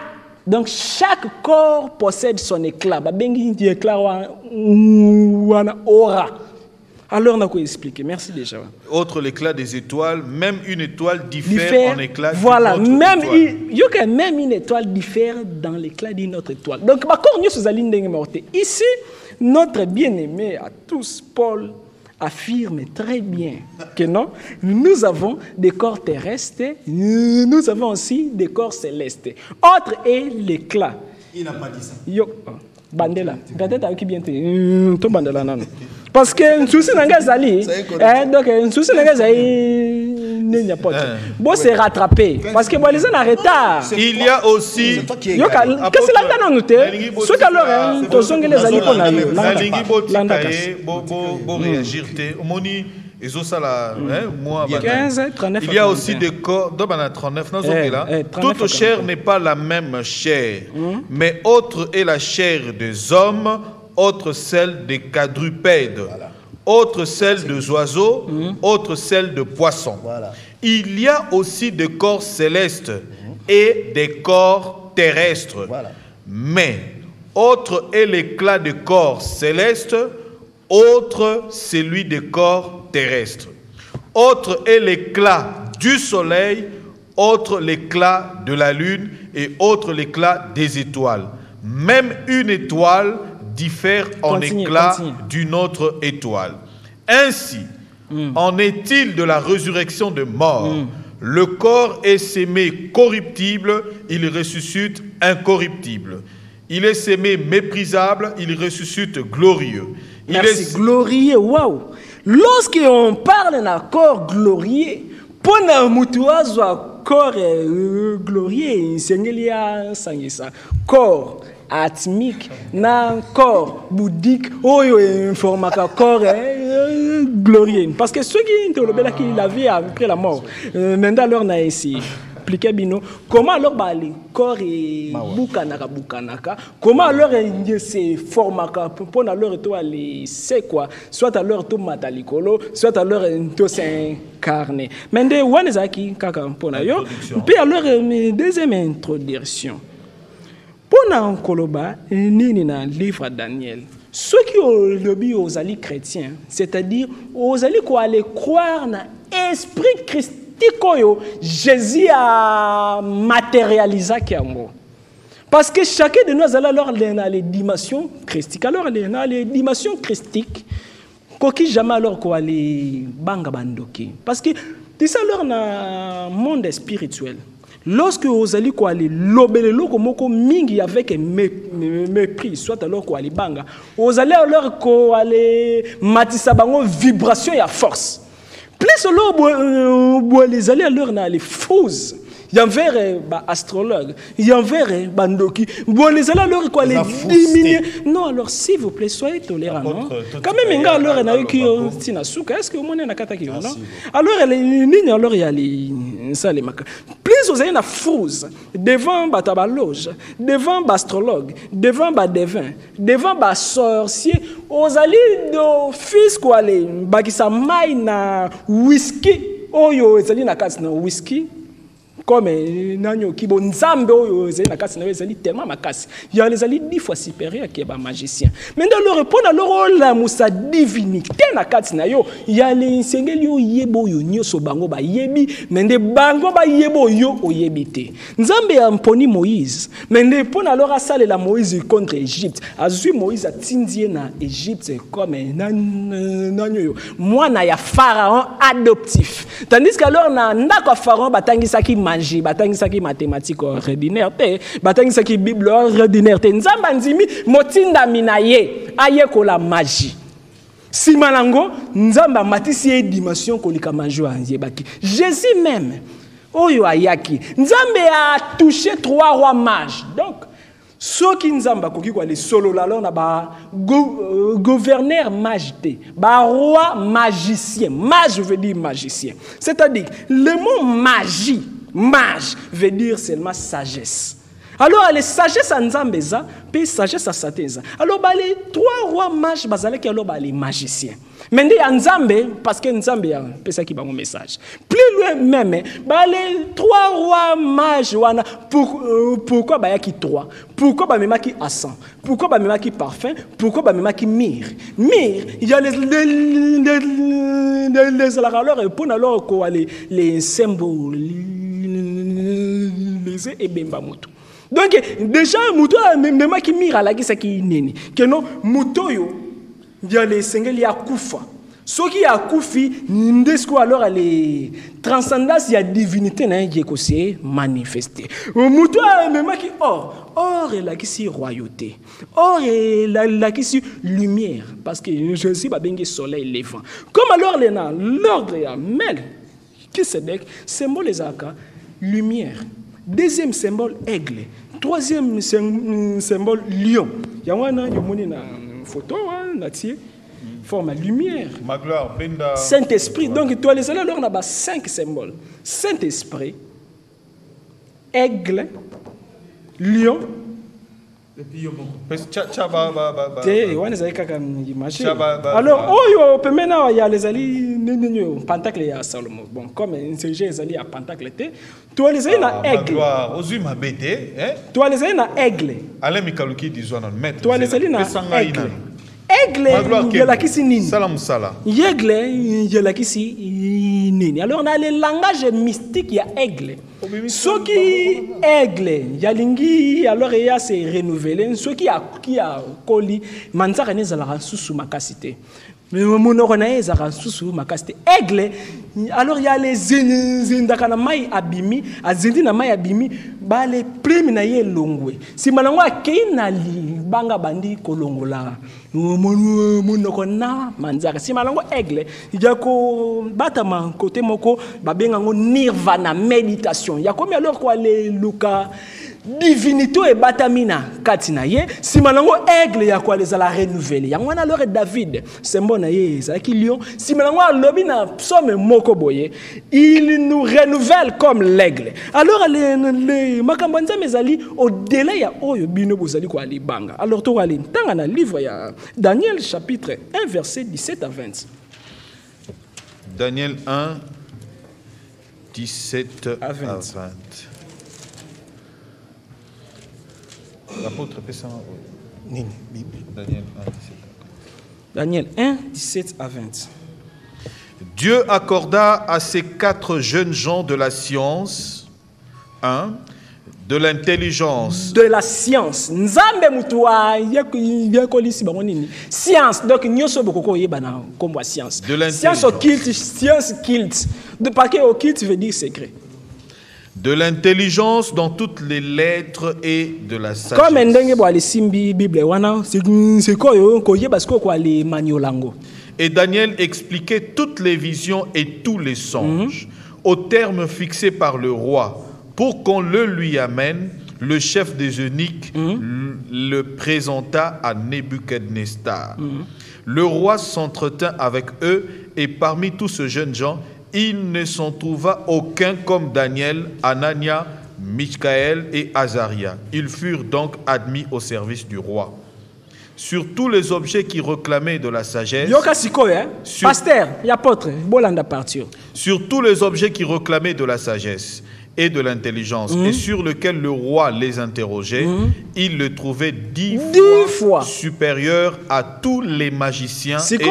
Donc chaque corps possède son éclat. Bengi éclat wana aura. Alors on a quoi expliquer. Merci déjà. Autre l'éclat des étoiles, même une étoile diffère en éclat. Voilà, même une étoile diffère dans l'éclat d'une autre étoile. Donc ici notre bien-aimé à tous Paul affirme très bien que non, nous avons des corps terrestres, nous avons aussi des corps célestes. Autre est l'éclat. Il n'a pas dit ça. Bandela. Bandela qui bien ton bandela non. Parce que souci nanga zali donc souci nanga zali nenya pote. Bon c'est rattrapé parce que bon les en retard. Il y a aussi yoka qu'est-ce là dans nous te ce qu'alors to zonge les ali pour na bo réagir te omoni ezosala moi 15 39. Il y a aussi des corps dans 39 non là. Toute chair n'est pas la même chair, mais autre est la chair des hommes, autre celle des quadrupèdes, autre celle des oiseaux, autre celle de poissons. Il y a aussi des corps célestes et des corps terrestres. Mais autre est l'éclat des corps célestes, autre celui des corps terrestres. Autre est l'éclat du soleil, autre l'éclat de la lune et autre l'éclat des étoiles. Même une étoile diffère en éclat d'une autre étoile. Ainsi, en est-il de la résurrection de mort? Le corps est sémé corruptible, il ressuscite incorruptible. Il est sémé méprisable, il ressuscite glorieux. Merci, glorieux, waouh! Lorsqu'on parle d'un corps glorieux, pour un mutuazo corps glorieux, c'est ça. Corps atmique, na corps bouddhique, informaka corps glorieux. Parce que ceux qui ont la vie après la mort, maintenant leur n'a ici. Comment alors le corps est boukanaka, comment alors se formaka pour alors c'est quoi, soit alors tout matalikolo, soit alors tout s'incarner. Mais de wanezaki kaka pona yo, puis alors deuxième introduction. Pona koloba nini na livre Daniel. Ceux qui ont le bio aux alliés chrétiens, c'est-à-dire aux alliés qui allaient croire dans l'esprit Christ. Jésus a matérialisé Kiambo. Parce que chacun de nous a alors les dimensions christiques. Alors, les dimensions christiques, qui jamais alors quoi les banga bandoki. Parce que c'est ça alors dans le monde spirituel. Lorsque vous allez quoi les lobelelo comme mingi avec mépris, soit alors quoi les banga, vous allez alors quoi les matissa bango vibration et à force. Plus les allées alors les fausses. Il y a un verre astrologue, il y a un verre bandoki. Les allées alors quoi les diminuer. Non, alors s'il vous plaît, soyez tolérants. Quand même, alors il y a eu qui tinasuka. Est-ce que vous m'avez nakataki non? Alors les lignes alors il y a les ça les maka. Plus vous avez une fausse devant batabaloge, devant astrologue, devant devin, devant sorcier. Aux alliés d'office quoi les bakisa mai na whisky. Oyo ezali na kasi na whisky. Comme nanyo kibo nzambe oyo ezali na kasi na ezali tellement makasi. Ya les alliés 10 fois supérieur que ba magicien. Mais dans le répondre alors la musa divinité na kasi na yo, ya les sengeli yo yebo yo nyoso bango ba yebi, mais de bango ba yebo yo oyebite. Nzambe a mponi Moïse, mais de pon alors asale la Moïse contre Égypte. Azui Moïse a tindie na Égypte comme nanyo yo. Moi na ya pharaon adoptif. Tandis que alors na ndako pharaon batangisaki magie, batangisaki mathématiques ordinaire te, batangisaki bible ordinaire te. Nzamba nzimi motinda minaye aye ko la magie. Si malango nzamba matisi dimension kolika magie anzebaki. Jésus même oyo ayaki. Nzambe a touché 3 rois mages. Donc ceux qui nzamba koki kwa les solo la na ba gouverneur mage te, ba roi magicien. Mage veut dire magicien. C'est-à-dire le mot magie, mage veut dire seulement sagesse. Alors les sagesses en Nzambeza, puis sagesse à Satéza. Alors les 3 rois mages bazalaki alors les magiciens. Mais en Nzambe parce que Nzambe a ça qui ba mon message. Plus loin même les 3 rois mages wana pourquoi ba yaki 3? Pourquoi ba memaki assan? Pourquoi ba memaki parfum? Pourquoi ba memaki myrrhe? Myrrhe, il y a les alors pour alors quoi les symboles les ebemba moto. Donc déjà muto même qui mira la qui neni que non muto yo ya les sengeli ya kufa Ce qui a koufi, ndesco alors les transcendance, il y a divinité qui est manifestée. Moutoua même qui or est là qui si royauté, or est là qui si lumière, parce que je suis pas bien soleil levant. Comme alors les na l'ordre ya mel qui c'est bec symbole les aka lumière. Deuxième symbole aigle. Troisième symbole lion. Il y a une photo là dessus. Forme lumière. Ma gloire, Saint-Esprit. Donc, toi, les alors, on a 5 symboles. Saint-Esprit, aigle, lion. Alors, maintenant, il y a les alliés, pentacle et Salomon. Bon, comme les alliés à pentacle, toi, les alliés à aigle. Toi, les alliés à aigle. Toi, les alliés à aigle. Aigle, il y a la qui s'y nini. Aigle, il y a la qui s'y nini. Alors, on a le langage mystique, il y a aigle. Ce qui aigle, il y a lingi, alors il y a se renouveler. Ce qui a coli, manzara ne zala sous ma cassité. Mais mon oreille zara sous ma cassité. Aigle, alors il y a les zindakana mai abimi, azindina mai abimi, ba les primi na ye longwe. Si malangwa keinali banga bandi kolongola. Monokona manzara si malango aigle yako batama côté moko babenga ngo nirvana méditation yako mais alors quoi les luka divinité et batamina katina ye si malango aigle yako les ala renouveler yango na alors David symbole na ye ça qui lion si malango lobi na psaume moko boye il nous renouvelle comme l'aigle alors les makambo nzambe ezali au-delà ya oyo bino bozali ko ali banga alors to ali tanga na livre ya Daniel chapitre 1 verset 17 à 20. Daniel 1 17 à 20. L'apôtre Pessin. Daniel 1 17 à 20. Dieu accorda à ces 4 jeunes gens de la science, de l'intelligence, de la science. Nzambe mutua yakolisi bangonini. Science donc nyoso bokoko yebana comme science. De l'intelligence. Science occulte. De paquet occulte veut dire secret. De l'intelligence dans toutes les lettres et de la sagesse. Comme ndenge bo ali simbi Bible wana c'est quoi yo ko yeba sko ko ali maniolango. Et Daniel expliquait toutes les visions et tous les songes au terme fixé par le roi. Pour qu'on le lui amène, le chef des eunuques le présenta à Nebuchadnezzar. Le roi s'entretint avec eux et parmi tous ces jeunes gens, il ne s'en trouva aucun comme Daniel, Anania, Michaël et Azaria. Ils furent donc admis au service du roi. Sur tous les objets qui réclamaient de la sagesse, pasteur, apôtre, bolanda partir. Sur tous les objets qui réclamaient de la sagesse et de l'intelligence et sur lequel le roi les interrogeait, il le trouvait 10 fois supérieur à tous les magiciens et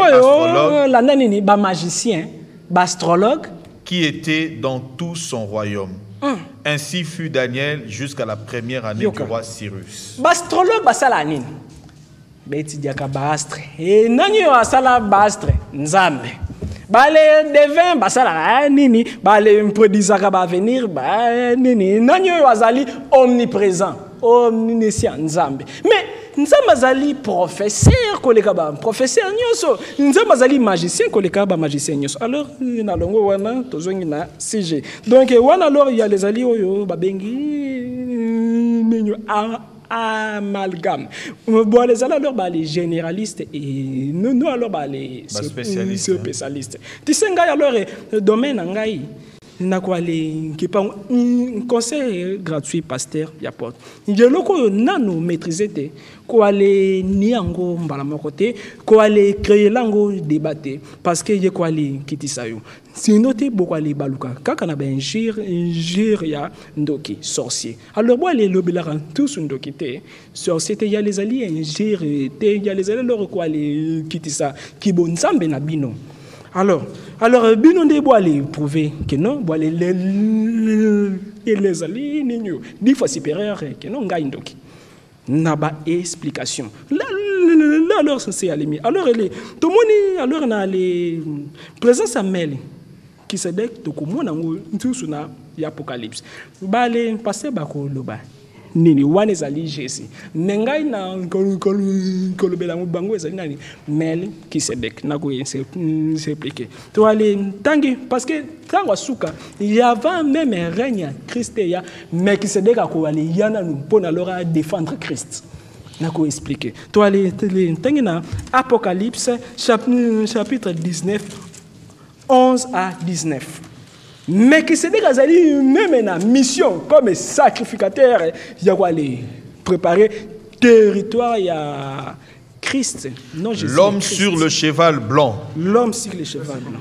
astrologues qui étaient dans tout son royaume. Ainsi fut Daniel jusqu'à la première année du roi Cyrus. Bastrologue basalanine. Beti diaka bastre. Et nani asala bastre nzambe. Bale devin basala nini bale prédisaka ba venir ba nini nani azali omniprésent omniscient nzambe mais nzambe azali professeur koleka ba professeur nyoso nzambe azali magicien koleka ba magicien nyoso alors na longo wana tozongi na CG donc wana alors il y a les alliés oyo ba bengi ninyo amalgame. Bon, les alors les généralistes et nous alors les spécialistes. Tu sais alors domaine ngai na quoi les qui pas un conseil gratuit pasteur y apporte. Il y a loko nano maîtriser quoi les niango mbala mokoté quoi les créer lango débattre parce que y quoi les kiti sayo. C'est noté beaucoup les baluka kaka na ben gire ya ndoki sorcier. Alors moi les lobilaran tous ndoki té sorcier té y a les alliés gire té y a les alliés leur quoi les kiti ça ki bon nzambe na bino. Alors, bino de bois les prouver que non, bois les alliés n'igno 10 fois supérieur que non gagne donc. N'a pas explication. Là alors c'est alimi. Alors elle est tout le monde alors na les présence à Mel qui se dek to ko mona ntu suna ya apocalypse. Ba le passer ba ko loba. Nini wane zali Jésus. Nengai na kolobela mo bango ezali nani Mel qui se dek na ko s'expliquer. To aller tangi parce que tango suka il y avait même un règne Christ ya mais qui se dek ko aller yana nous pour alors défendre Christ. Nako expliquer. Toi les tengina Apocalypse chapitre 19 11 à 19. Mais qui se dit qu'azali même une mission comme sacrificateur, il y a quoi aller préparer territoire il y a Christ. Non Jésus. L'homme sur le cheval blanc. L'homme sur le cheval blanc.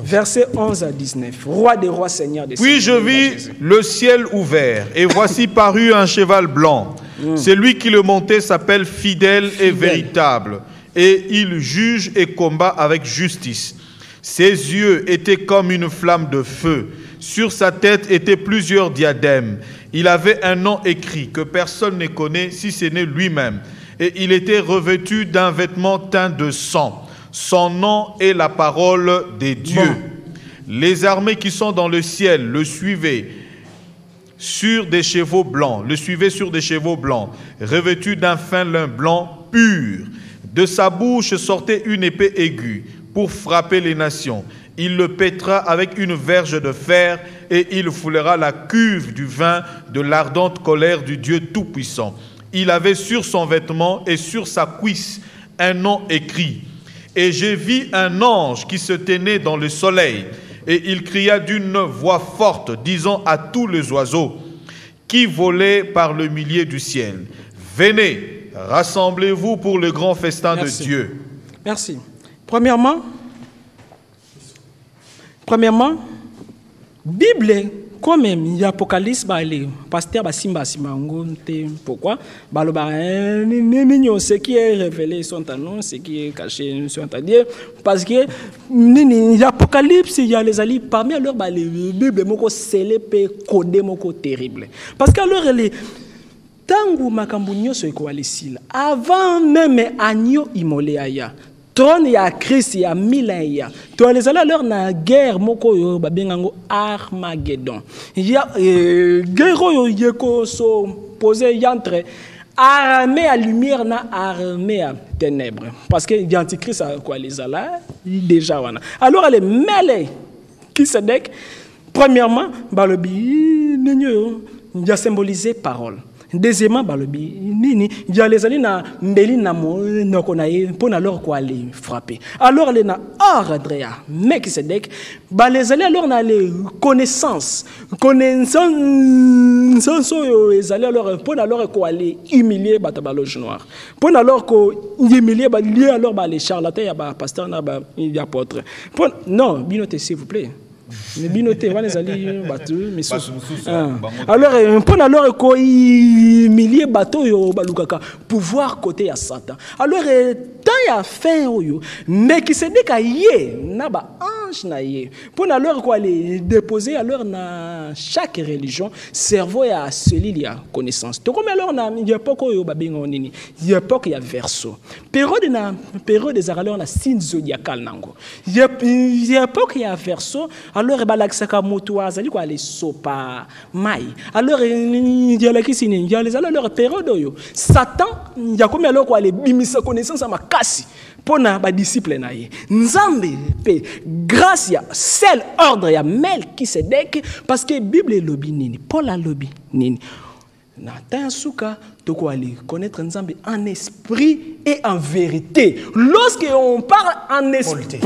Verset 11 à 19. Roi des rois, Seigneur des Puis je vis le ciel ouvert, et voici parut un cheval blanc. Celui qui le montait s'appelle fidèle et véritable, et il juge et combat avec justice. Ses yeux étaient comme une flamme de feu. Sur sa tête étaient plusieurs diadèmes. Il avait un nom écrit que personne ne connaît si ce n'est lui-même. Et il était revêtu d'un vêtement teint de sang. Son nom est la parole des dieux. Bon. Les armées qui sont dans le ciel le suivaient sur des chevaux blancs, revêtus d'un fin lin blanc pur. De sa bouche sortait une épée aiguë pour frapper les nations. Il le pètera avec une verge de fer et il foulera la cuve du vin de l'ardente colère du Dieu Tout-Puissant. Il avait sur son vêtement et sur sa cuisse un nom écrit. Et j'ai vu un ange qui se tenait dans le soleil, et il cria d'une voix forte, disant à tous les oiseaux qui volaient par le milieu du ciel, « Venez, rassemblez-vous pour le grand festin de Dieu. » Merci. Premièrement, Bible, quand même, il y a Apocalypse, pasteur Basimba Simangonte. Pourquoi? Ce qui est révélé sont à nous, ce qui est caché sont à Dieu. Parce que il y a Apocalypse, il y a les alliés parmi alors les Bibles, moko scellé pe codé moko terrible. Parce que alors les tangu makambunyo so ekwalisila. Avant même agneau immolé aya. Trône ya Christ ya milaya. To les allons alors na guerre moko yo babengango Armageddon. Ya guerre yo yeko so posé entre armée à lumière na armée à ténèbres. Parce que l'antichrist a quoi les allants déjà wana. Alors les mêlés qui se dek premièrement balobi ninyo ya symbolisé parole. Deuxièmement, balobi nini il y a les alliés na mbeli na mo nakonaye pour alors quoi les frapper. Alors les na ordrea mec se dek ba les alliés alors na les connaissances yo les alliés alors pour alors quoi les humilier batabaloge noir. Pour alors ko humilier ba lié alors ba les charlatans ya ba pasteur na ba ya apôtre. Non, binote s'il vous plaît. Mais binoté va les alliés bateau mais alors pour alors ko milliers bateau yo balukaka pouvoir côté à Satan. Alors tant ya fin yo mais qui se dit kaye na ba ange na ye pour alors quoi les déposer alors na chaque religion cerveau ya celui ya connaissance. To comme alors na il y a pas ko yo babingo nini il y a pas qu'il y a verso période des alors na signe zodiacal nango il y a pas qu'il y a verso. Alors balakisaka moto azali ko aller sopa mai alors il y a la kisini il y a les alors période yo Satan il y a combien alors ko aller bimisa connaissance à makasi pona ba disciple na ye nzambe pe grâce ya seul ordre ya Melkisedek parce que Bible lobi nini Paul a lobi nini na tansuka to ko aller connaître nzambe en esprit et en vérité. Lorsque on parle en esprit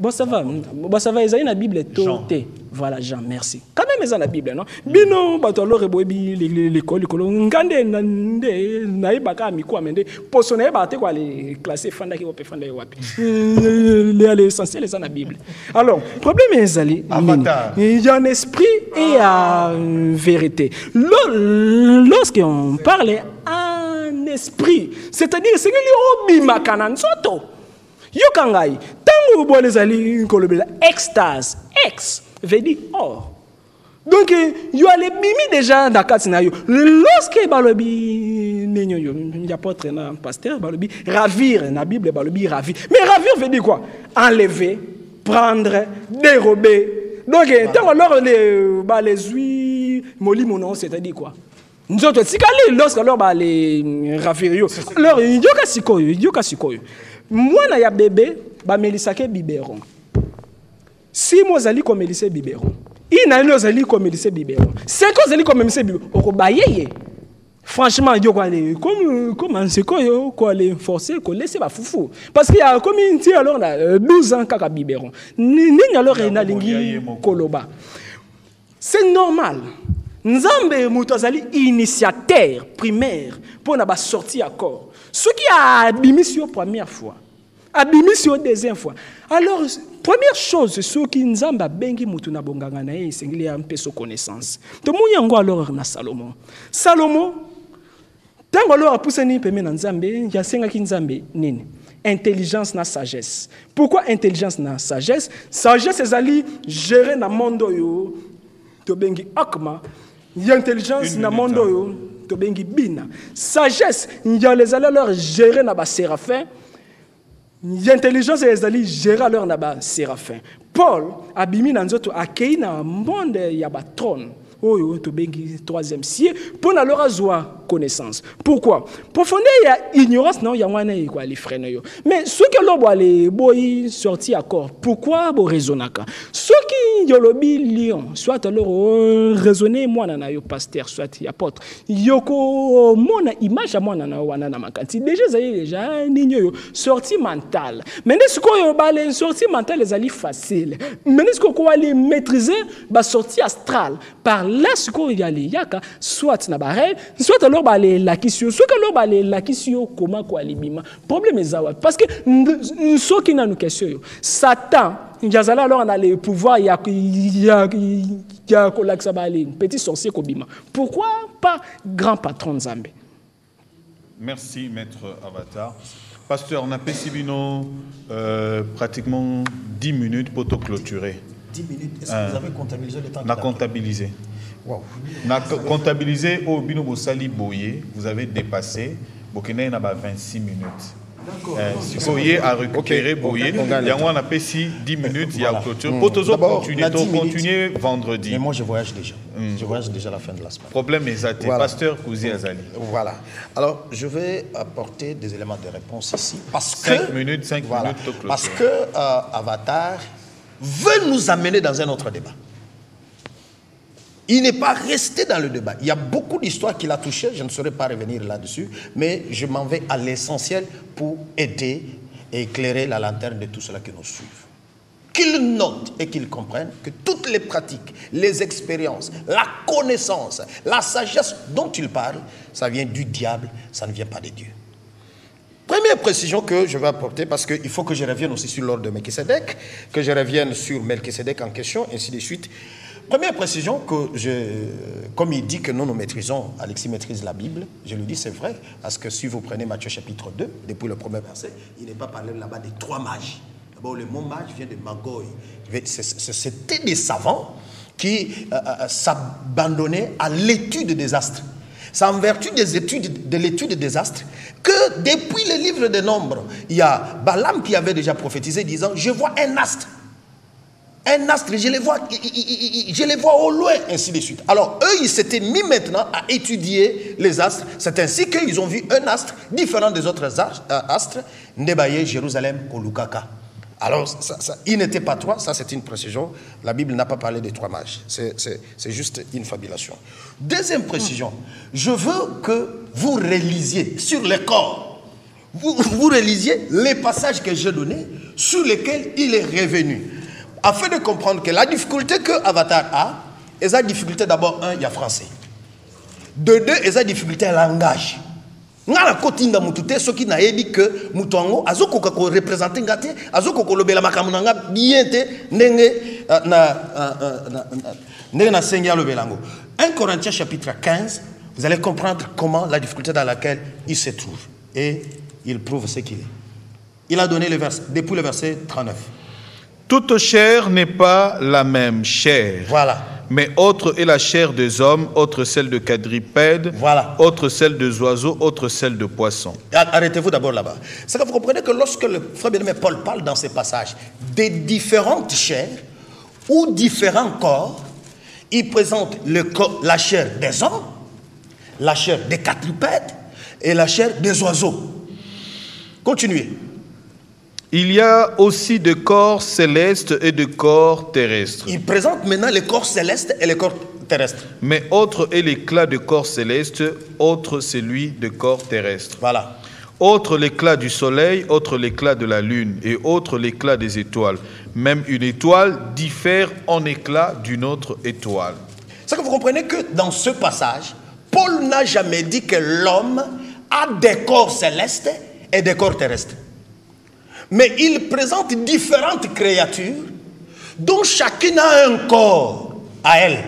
bon ça va ils ont la Bible toté voilà Jean merci quand même ils ont la Bible non bino bato alors ebobi l'école ngande nande na ibaka mi kwa mende posone ba te kwa les classer fanda ki wapi fanda wapi l'essentiel ils ont la Bible. Alors problème est ali il y a un esprit et en vérité lorsque on parle en esprit c'est-à-dire c'est que li obima kanan soto yokangai tango bo les ali kolobela extase ex veut dire or Donc, il y a les bimi déjà dans le scénario. Lorsque balobi, il n'y a pas de pasteur, balobi, ravir, dans la Bible, balobi, ravir. Mais ravir veut dire quoi? Enlever, prendre, dérober. Donc, alors, les huiles, moli, mon nom, c'est-à-dire quoi? Nous autres, si lorsque alors, les ravir, alors, il y a sikoyo. Moi, il y a bébé, melisake biberon. Si moi, j'allais comme Melissé biberon. Il n'a pas de comme Melissé biberon. C'est quoi Zali comme Melissé biberon? Franchement, comment c'est quoi les forcer, qu'on laisse pas foufou. Parce qu'il y a comme une tia alors 12 ans kaka biberon. Ni alors il n'a lingi koloba. C'est normal. Nzambe mutazali initiateur primaire pour na ba sortir accord. Ce qui a abimé première fois. Abimé deuxième fois. Alors première chose, c'est ce qui nous a bengi mutuna bonganga na ye, c'est qu'il y a un peu de connaissance. To munyango alors na Salomon. Salomon, tant alors a poussé ni peme na Nzambe, ya senga ki Nzambe nini? Intelligence na sagesse. Pourquoi intelligence na sagesse? Sagesse ezali gérer na monde yo to bengi akma. Ya intelligence na monde yo to bengi bina. Sagesse, ya les alors gérer na ba séraphin. L'intelligence et les gérer leur naba séraphin. Paul abimi na nzoto akei na monde ya ba trône. Oyo to bengi troisième siècle pour na leur avoir connaissance. Pourquoi? Profondeur ya ignorance non ya wana quoi les frères yo. Mais ceux qui l'ont aller boy sorti accord. Pourquoi bo raisonnaka? Ceux qui yolobi lion soit alors raisonner moi na yo pasteur soit apôtre. Yoko mona image à moi na wana na makanti. Déjà ninyo yo sorti mentale. Mais ce qu'on yo balé sorti mentale les ali facile. Mais ce qu'on aller maîtriser ba sortie astrale par là ce qu'on y aller yaka soit na barel soit alors la question soit alors la question comment quoi libima problème est ça parce que ce qui n'a nous question Satan njazala alors on a le pouvoir ya kolaksa balé petit sorcier kobima pourquoi pas grand patron Nzambe. Merci maître Avatar. Pasteur, on a Pessibino pratiquement 10 minutes pour te clôturer. 10 minutes, est-ce que vous avez comptabilisé le temps? On a comptabilisé. Wow. On a comptabilisé au Bino Bossali Boye, vous avez dépassé. Bokene n'a pas 26 minutes. D'accord. Si vous voyez à récupérer Boye, il y a on a passé 10 minutes, il y a clôture. Pour tous continuer vendredi. Mais moi je voyage déjà. Je voyage déjà à la fin de la semaine. Problème exact. Voilà. Pasteur Kouzi Azali. Voilà. Alors je vais apporter des éléments de réponse ici. Parce 5 minutes, 5 voilà, minutes de clôture. Parce que Avatar veut nous amener dans un autre débat. Il n'est pas resté dans le débat. Il y a beaucoup d'histoires qu'il a touchées, je ne saurais pas revenir là-dessus, mais je m'en vais à l'essentiel pour aider et éclairer la lanterne de tous ceux qui nous suivent. Qu'ils notent et qu'ils comprennent que toutes les pratiques, les expériences, la connaissance, la sagesse dont il parle, ça vient du diable, ça ne vient pas de Dieu. Première précision que je vais apporter, parce qu'il faut que je revienne aussi sur l'ordre de Melchisédek, que je revienne sur Melchisédek en question, ainsi de suite. Première précision que comme il dit que nous maîtrisons, Alexis maîtrise la Bible, je lui dis c'est vrai, parce que si vous prenez Matthieu chapitre 2, depuis le premier verset, il n'est pas parlé là-bas des 3 mages. D'abord, le mot mage vient de Magoi. C'était des savants qui s'abandonnaient à l'étude des astres. C'est en vertu de l'étude des astres que depuis le livre des Nombres, il y a Balaam qui avait déjà prophétisé disant « Je vois un astre. Un astre, je les vois au loin, ainsi de suite. » Alors, eux, ils s'étaient mis maintenant à étudier les astres. C'est ainsi qu'ils ont vu un astre différent des autres astres, Nebaye, Jérusalem, Kolukaka. Alors, il n'était pas 3, ça c'est une précision. La Bible n'a pas parlé des 3 mages. C'est juste une fabulation. Deuxième précision, je veux que vous relisiez sur les corps. Vous relisiez les passages que j'ai donnés sur lesquels il est revenu. Afin de comprendre que la difficulté que Avatar a, et sa difficulté d'abord, il y a français. De 2, et sa difficulté langage. Ngala kotinda mutute soki na yebi que mutongo azoko ko représenter ngate azoko ko lobela makamunanga biente ndenge na sengia lobelango. 1 Corinthiens chapitre 15, vous allez comprendre comment la difficulté dans laquelle il se trouve et il prouve ce qu'il est. Il a donné le verset depuis le verset 39. Toute chair n'est pas la même chair. Voilà. Mais autre est la chair des hommes, autre celle de quadrupèdes, Voilà. autre celle des oiseaux, autre celle de poissons. Arrêtez-vous d'abord là-bas. C'est que vous comprenez que lorsque le frère bien-aimé Paul parle dans ces passages des différentes chairs ou différents corps, il présente la chair des hommes, la chair des quadrupèdes et la chair des oiseaux. Continuez. Il y a aussi des corps célestes et des corps terrestres. Il présente maintenant les corps célestes et les corps terrestres. Mais autre est l'éclat du corps céleste, autre celui du corps terrestre. Voilà. Autre l'éclat du soleil, autre l'éclat de la lune, et autre l'éclat des étoiles. Même une étoile diffère en éclat d'une autre étoile. C'est que vous comprenez que dans ce passage, Paul n'a jamais dit que l'homme a des corps célestes et des corps terrestres. Mais il présente différentes créatures dont chacune a un corps à elle.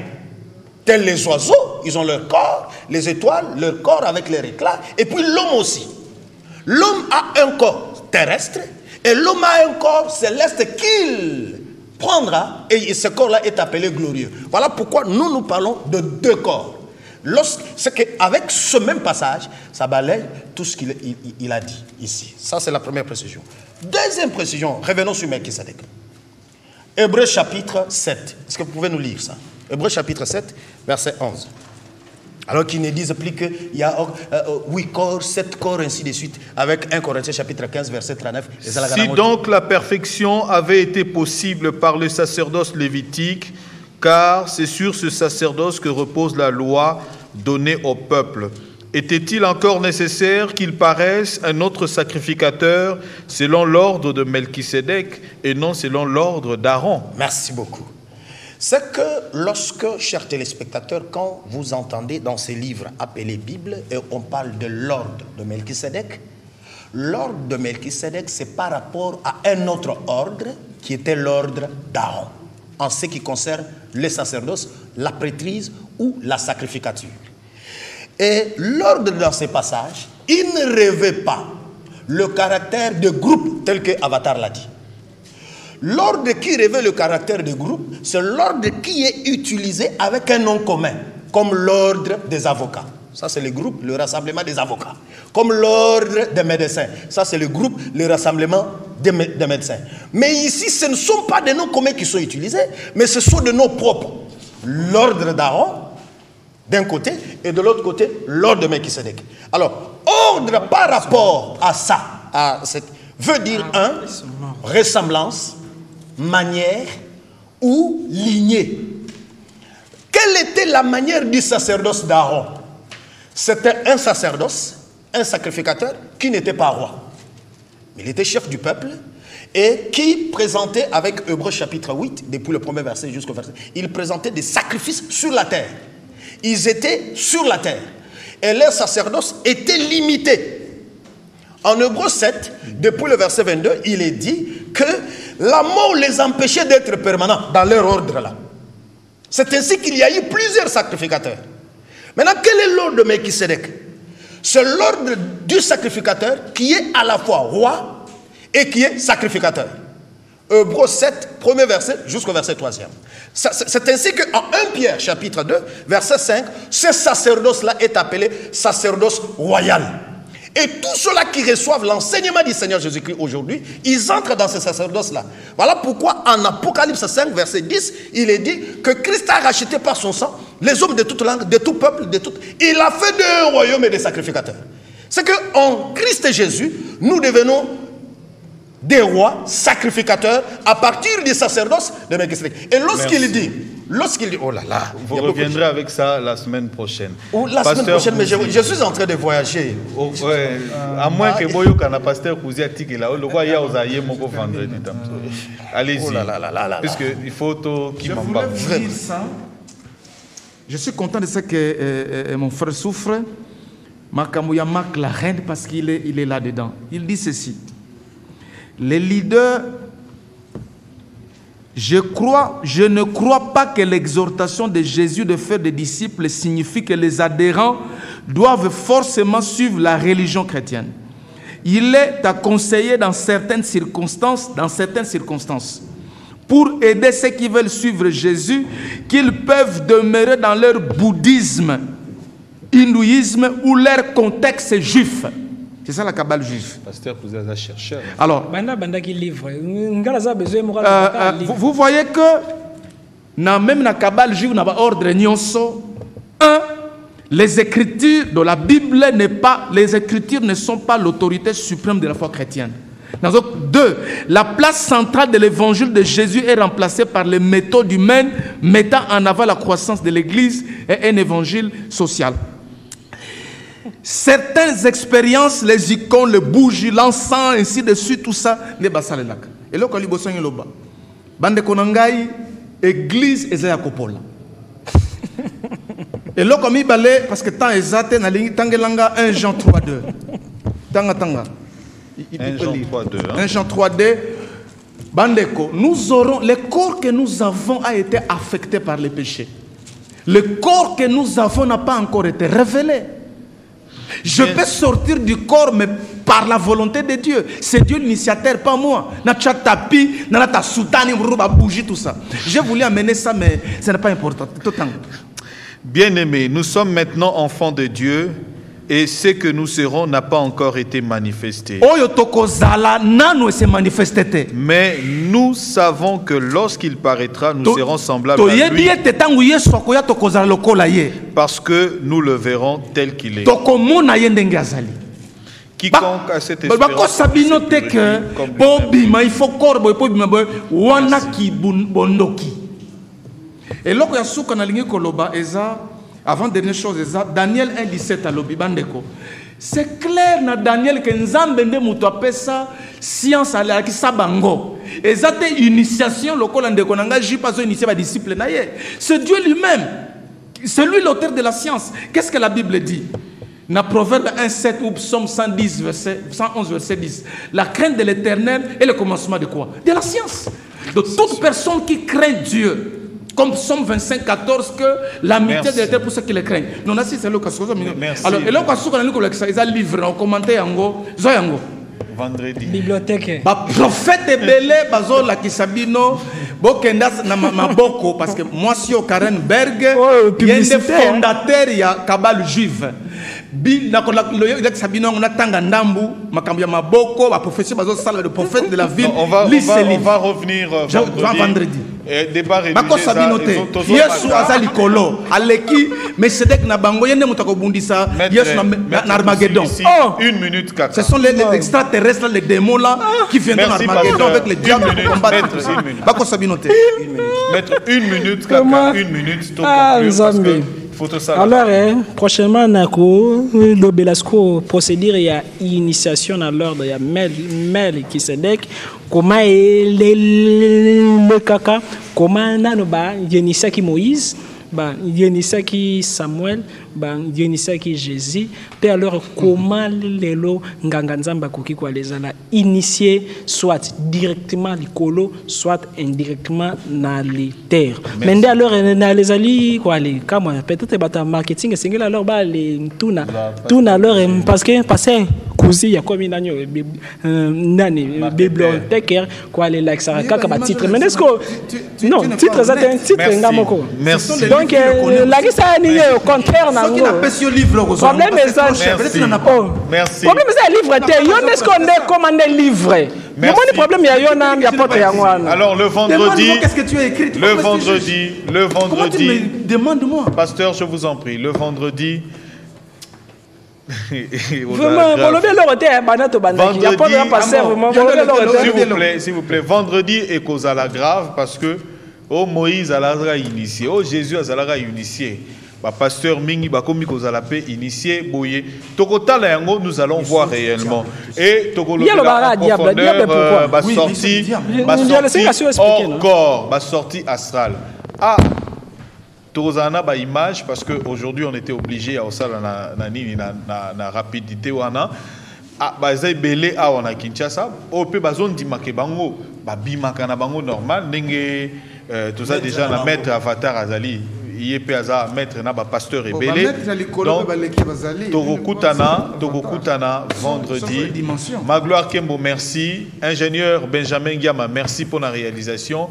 Tels les oiseaux, ils ont leur corps, les étoiles, leur corps avec leur éclat, et puis l'homme aussi. L'homme a un corps terrestre et l'homme a un corps céleste qu'il prendra, et ce corps-là est appelé glorieux. Voilà pourquoi nous parlons de deux corps. C'est qu'avec ce même passage, ça balaye tout ce qu'il a dit ici. Ça, c'est la première précision. Deuxième précision, revenons sur Melchisedec. Hébreux chapitre 7. Est-ce que vous pouvez nous lire ça? Hébreux chapitre 7, verset 11. Alors qu'ils ne disent plus qu'il y a 8 corps, 7 corps, ainsi de suite, avec 1 Corinthiens chapitre 15, verset 39. Si donc la perfection avait été possible par le sacerdoce lévitique, car c'est sur ce sacerdoce que repose la loi donnée au peuple, était-il encore nécessaire qu'il paraisse un autre sacrificateur selon l'ordre de Melchisedec et non selon l'ordre d'Aaron? Merci beaucoup. C'est que lorsque, chers téléspectateurs, quand vous entendez dans ces livres appelés Bible et on parle de l'ordre de Melchisedec, l'ordre de Melchisedec, c'est par rapport à un autre ordre qui était l'ordre d'Aaron, en ce qui concerne le sacerdoce, la prêtrise ou la sacrificature. Et l'ordre dans ces passages, il ne revêt pas le caractère de groupe tel que Avatar l'a dit. L'ordre qui revêt le caractère de groupe, c'est l'ordre qui est utilisé avec un nom commun, comme l'ordre des avocats. Ça, c'est le groupe, le rassemblement des avocats. Comme l'ordre des médecins. Ça, c'est le groupe, le rassemblement des médecins. Mais ici, ce ne sont pas des noms communs qui sont utilisés, mais ce sont des noms propres. L'ordre d'Aaron, d'un côté, et de l'autre côté, l'ordre de Melchisedec. Alors, ordre par rapport à ça, veut dire ressemblance, manière ou lignée. Quelle était la manière du sacerdoce d'Aaron? C'était un sacerdoce, un sacrificateur qui n'était pas roi. Il était chef du peuple et qui présentait, avec Hébreux chapitre 8, depuis le premier verset jusqu'au verset, il présentait des sacrifices sur la terre. Ils étaient sur la terre. Et leur sacerdoce était limité. En Hébreux 7, depuis le verset 22, il est dit que la mort les empêchait d'être permanents dans leur ordre là. C'est ainsi qu'il y a eu plusieurs sacrificateurs. Maintenant, quel est l'ordre de Melchisedec? C'est l'ordre du sacrificateur qui est à la fois roi et qui est sacrificateur. Hébreux 7, premier verset jusqu'au verset 3e. C'est ainsi qu'en 1 Pierre chapitre 2, verset 5, ce sacerdoce-là est appelé sacerdoce royal. Et tous ceux-là qui reçoivent l'enseignement du Seigneur Jésus-Christ aujourd'hui, ils entrent dans ce sacerdoce-là. Voilà pourquoi en Apocalypse 5, verset 10, il est dit que Christ a racheté par son sang les hommes de toute langue, de tout peuple, de tout... Il a fait d'un royaume et des sacrificateurs. C'est qu'en Christ Jésus, nous devenons des rois sacrificateurs à partir du sacerdoce de Melchisedec. Et lorsqu'il dit, oh là là, vous reviendrez avec ça la semaine prochaine. Ou la semaine prochaine, mais je suis en train de voyager. Oh, ouais, à moins que Boyo kana pasteur Kouzi atiki là, le roi ya osaye moko vendredi. Allez-y. Oh là là là là là. Puisque il faut tout qui m'en va. Je suis content de ce que mon frère souffre. Makamouya marque la reine parce qu'il est là-dedans. Il dit ceci. Les leaders, je ne crois pas que l'exhortation de Jésus de faire des disciples signifie que les adhérents doivent forcément suivre la religion chrétienne. Il est à conseiller dans certaines circonstances, pour aider ceux qui veulent suivre Jésus, qu'ils peuvent demeurer dans leur bouddhisme, hindouisme ou leur contexte juif. C'est ça la Kabbale juive. Pasteur, vous êtes un chercheur. Alors, vous voyez que même la Kabbale juive n'a pas ordre nyonso. Les écritures de la Bible les écritures ne sont pas l'autorité suprême de la foi chrétienne. Deux, la place centrale de l'évangile de Jésus est remplacée par les méthodes humaines mettant en avant la croissance de l'Église et un évangile social. Certaines expériences, les icônes, le bougie, l'encens, ainsi de suite, tout ça, les basalelak. Et là, quand les bossons sont là, bande konangai, église et zayakopola. Et là, comme il balait, parce que tant exact, tangelanga 1 Jean 3:2. Tanga. 1 Jean 3:2. 1 Jean 3:2. Bandeko, nous aurons, le corps que nous avons a été affecté par les péchés. Le corps que nous avons n'a pas encore été révélé. Je peux sortir du corps, mais par la volonté de Dieu. C'est Dieu l'initiateur, pas moi. Nacha tapi, nata soutani, bougie, tout ça. Je voulais amener ça, mais ce n'est pas important. Bien-aimés, nous sommes maintenant enfants de Dieu et ce que nous serons n'a pas encore été manifesté. Mais nous savons que lorsqu'il paraîtra, nous serons semblables à lui parce que nous le verrons tel qu'il est. Quiconque a cette espérance, et là, avant dernière chose, Daniel 1:17 à l'Obibandeko. C'est clair dans Daniel que Nzambende Mutapesa science à la Kisabango. Et ça c'est initiation locale en déconanga, j'ai pas initié ma disciple naïe. C'est Dieu lui-même. C'est lui l'auteur de la science. Qu'est-ce que la Bible dit? Dans Proverbe 1:7 ou Psaume 111 verset 10. La crainte de l'Éternel est le commencement de quoi? De la science. De toute personne qui craint Dieu. Comme Psaume 25:14 que l'amitié de l'Éternel pour ceux qui le craignent. Non, là, c'est le cas. Alors, et là, quand on a un livre, on commente yango, zoyango. Vendredi. Bibliothèque. Prophète Ebele, bazo la kisabino, bokendas na maboko, parce que moi, si au Karenberg, il y a des fondateurs, il y a Kabbale juive. On va revenir vendredi. Débat une minute. Ce sont les extraterrestres, les démons là qui viendront en Armageddon avec les diables pour combattre. Mettre une minute, une minute. Alors, prochainement, le Belasco procédure, il y a initiation à l'ordre, il y a Mel qui se déc, comment est le caca, comment nanoba, Yenisaki Moïse, Yenisaki Samuel, Yenisaki Jésus, et alors comment les lots Nganganzamba Koki quoi les ana initiés soit directement l'icolo, soit indirectement dans les terres. Mais alors les ali quoi les comme peut-être bata marketing c'est alors les tout alors parce que cousin il y a comme une année bibliothécaire quoi les like ça kaka titre mais est-ce que non titre ça un titre ngamoko. Merci. Donc la ça ni au contraire problème est ça. Merci. Problème c'est livre te yo est-ce qu'on est commandé livre. Mais mon problème il y a pas de alors le vendredi qu'est-ce que tu as écrit le vendredi demande-moi pasteur je vous en prie le vendredi s'il vous plaît vendredi est causala grave parce que Moïse a initié Jésus a initié pasteur mingi bakomi kozala pe initié boye tokotala yango nous allons voir réellement et tokoloba sorti encore sortie astrale tozana ba image parce que aujourd'hui on était obligé à osala na rapidité wana bazai belé a wana Kinshasa o pe bazondi make bango babimaka na bango normal ndenge tout ça déjà na maître avatar azali yé aza maître na ba pasteur Bon, ebele. ba maître likolo Donc ba leki bazali. Togokutana vendredi. Ma gloire Kembo, merci. Ingénieur Benjamin Giama, merci pour la réalisation.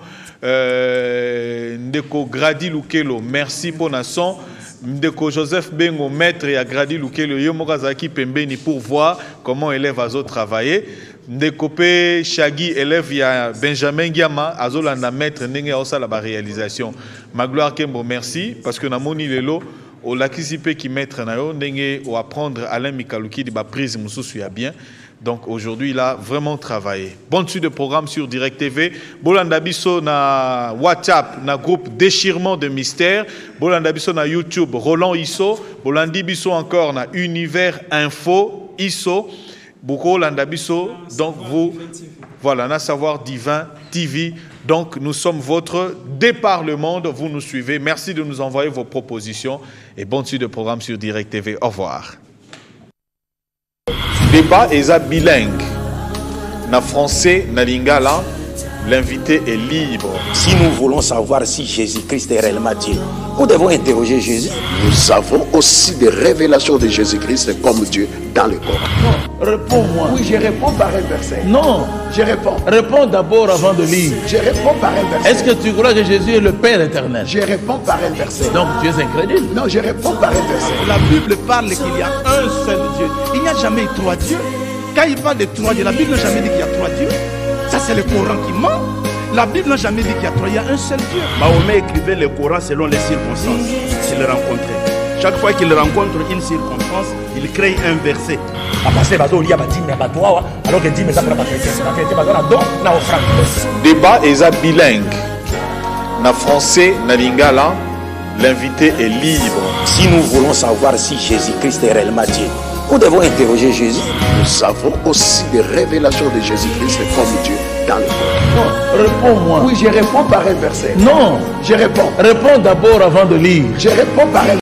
Ndeko Gradi Lukelo, merci pour la son. Ndeko Joseph Bengo, maître et à Gradi Lukelo, Yomokazaki Pembeni pour voir comment élève Azo travailler. Ndeko Pe Shagi, élève ya Benjamin Giama, Azolanda maître, Nenge Osala la réalisation. Ma gloire Kembo, merci, parce que Namoni Lelo, au lakisipe qui maître nayo, Nenge ou apprendre Alain Mikaluki de ba prise Moussou ya bien. Donc aujourd'hui, il a vraiment travaillé. Bonne suite de programme sur Direct TV. Bolanda Bisso na WhatsApp, na groupe Déchirement de Mystère. Bolanda Bisso na YouTube, Roland Isso. Bolandi Bisso encore na Univers Info, Isso. Beaucoup Bolanda Bisso. Donc vous, voilà, na Savoir Divin TV. Donc nous sommes votre départ le monde. Vous nous suivez. Merci de nous envoyer vos propositions. Et bonne suite de programme sur Direct TV. Au revoir. Débat est bilingue. Na français, na lingala, l'invité est libre. Si nous voulons savoir si Jésus-Christ est réellement Dieu, nous devons interroger Jésus. Nous avons aussi des révélations de Jésus-Christ comme Dieu dans le Coran. Non, réponds-moi. Oui, je réponds par un verset. Non, Je réponds. réponds d'abord avant de lire. Je réponds par un verset. Est-ce que tu crois que Jésus est le Père éternel? Je réponds par un verset. Donc tu es incrédule. Non, je réponds par un verset. La Bible parle qu'il y a un seul Dieu. Il n'y a jamais eu trois dieux. Quand il parle de trois dieux, la Bible n'a jamais dit qu'il y a trois dieux. Ça, c'est le Coran qui ment. La Bible n'a jamais dit qu'il y a trois, il y a un seul Dieu. Mahomet écrivait le Coran selon les circonstances qu'il rencontrait. Chaque fois qu'il rencontre une circonstance, il crée un verset. Débat est bilingue. Na français, na lingala, l'invité est libre. Si nous voulons savoir si Jésus-Christ est réellement Dieu, nous devons interroger Jésus. Nous avons aussi des révélations de Jésus-Christ comme Dieu dans le Coran. Non, réponds-moi. Oui, je réponds par un verset. Non, Je réponds. réponds d'abord avant de lire. Je réponds par un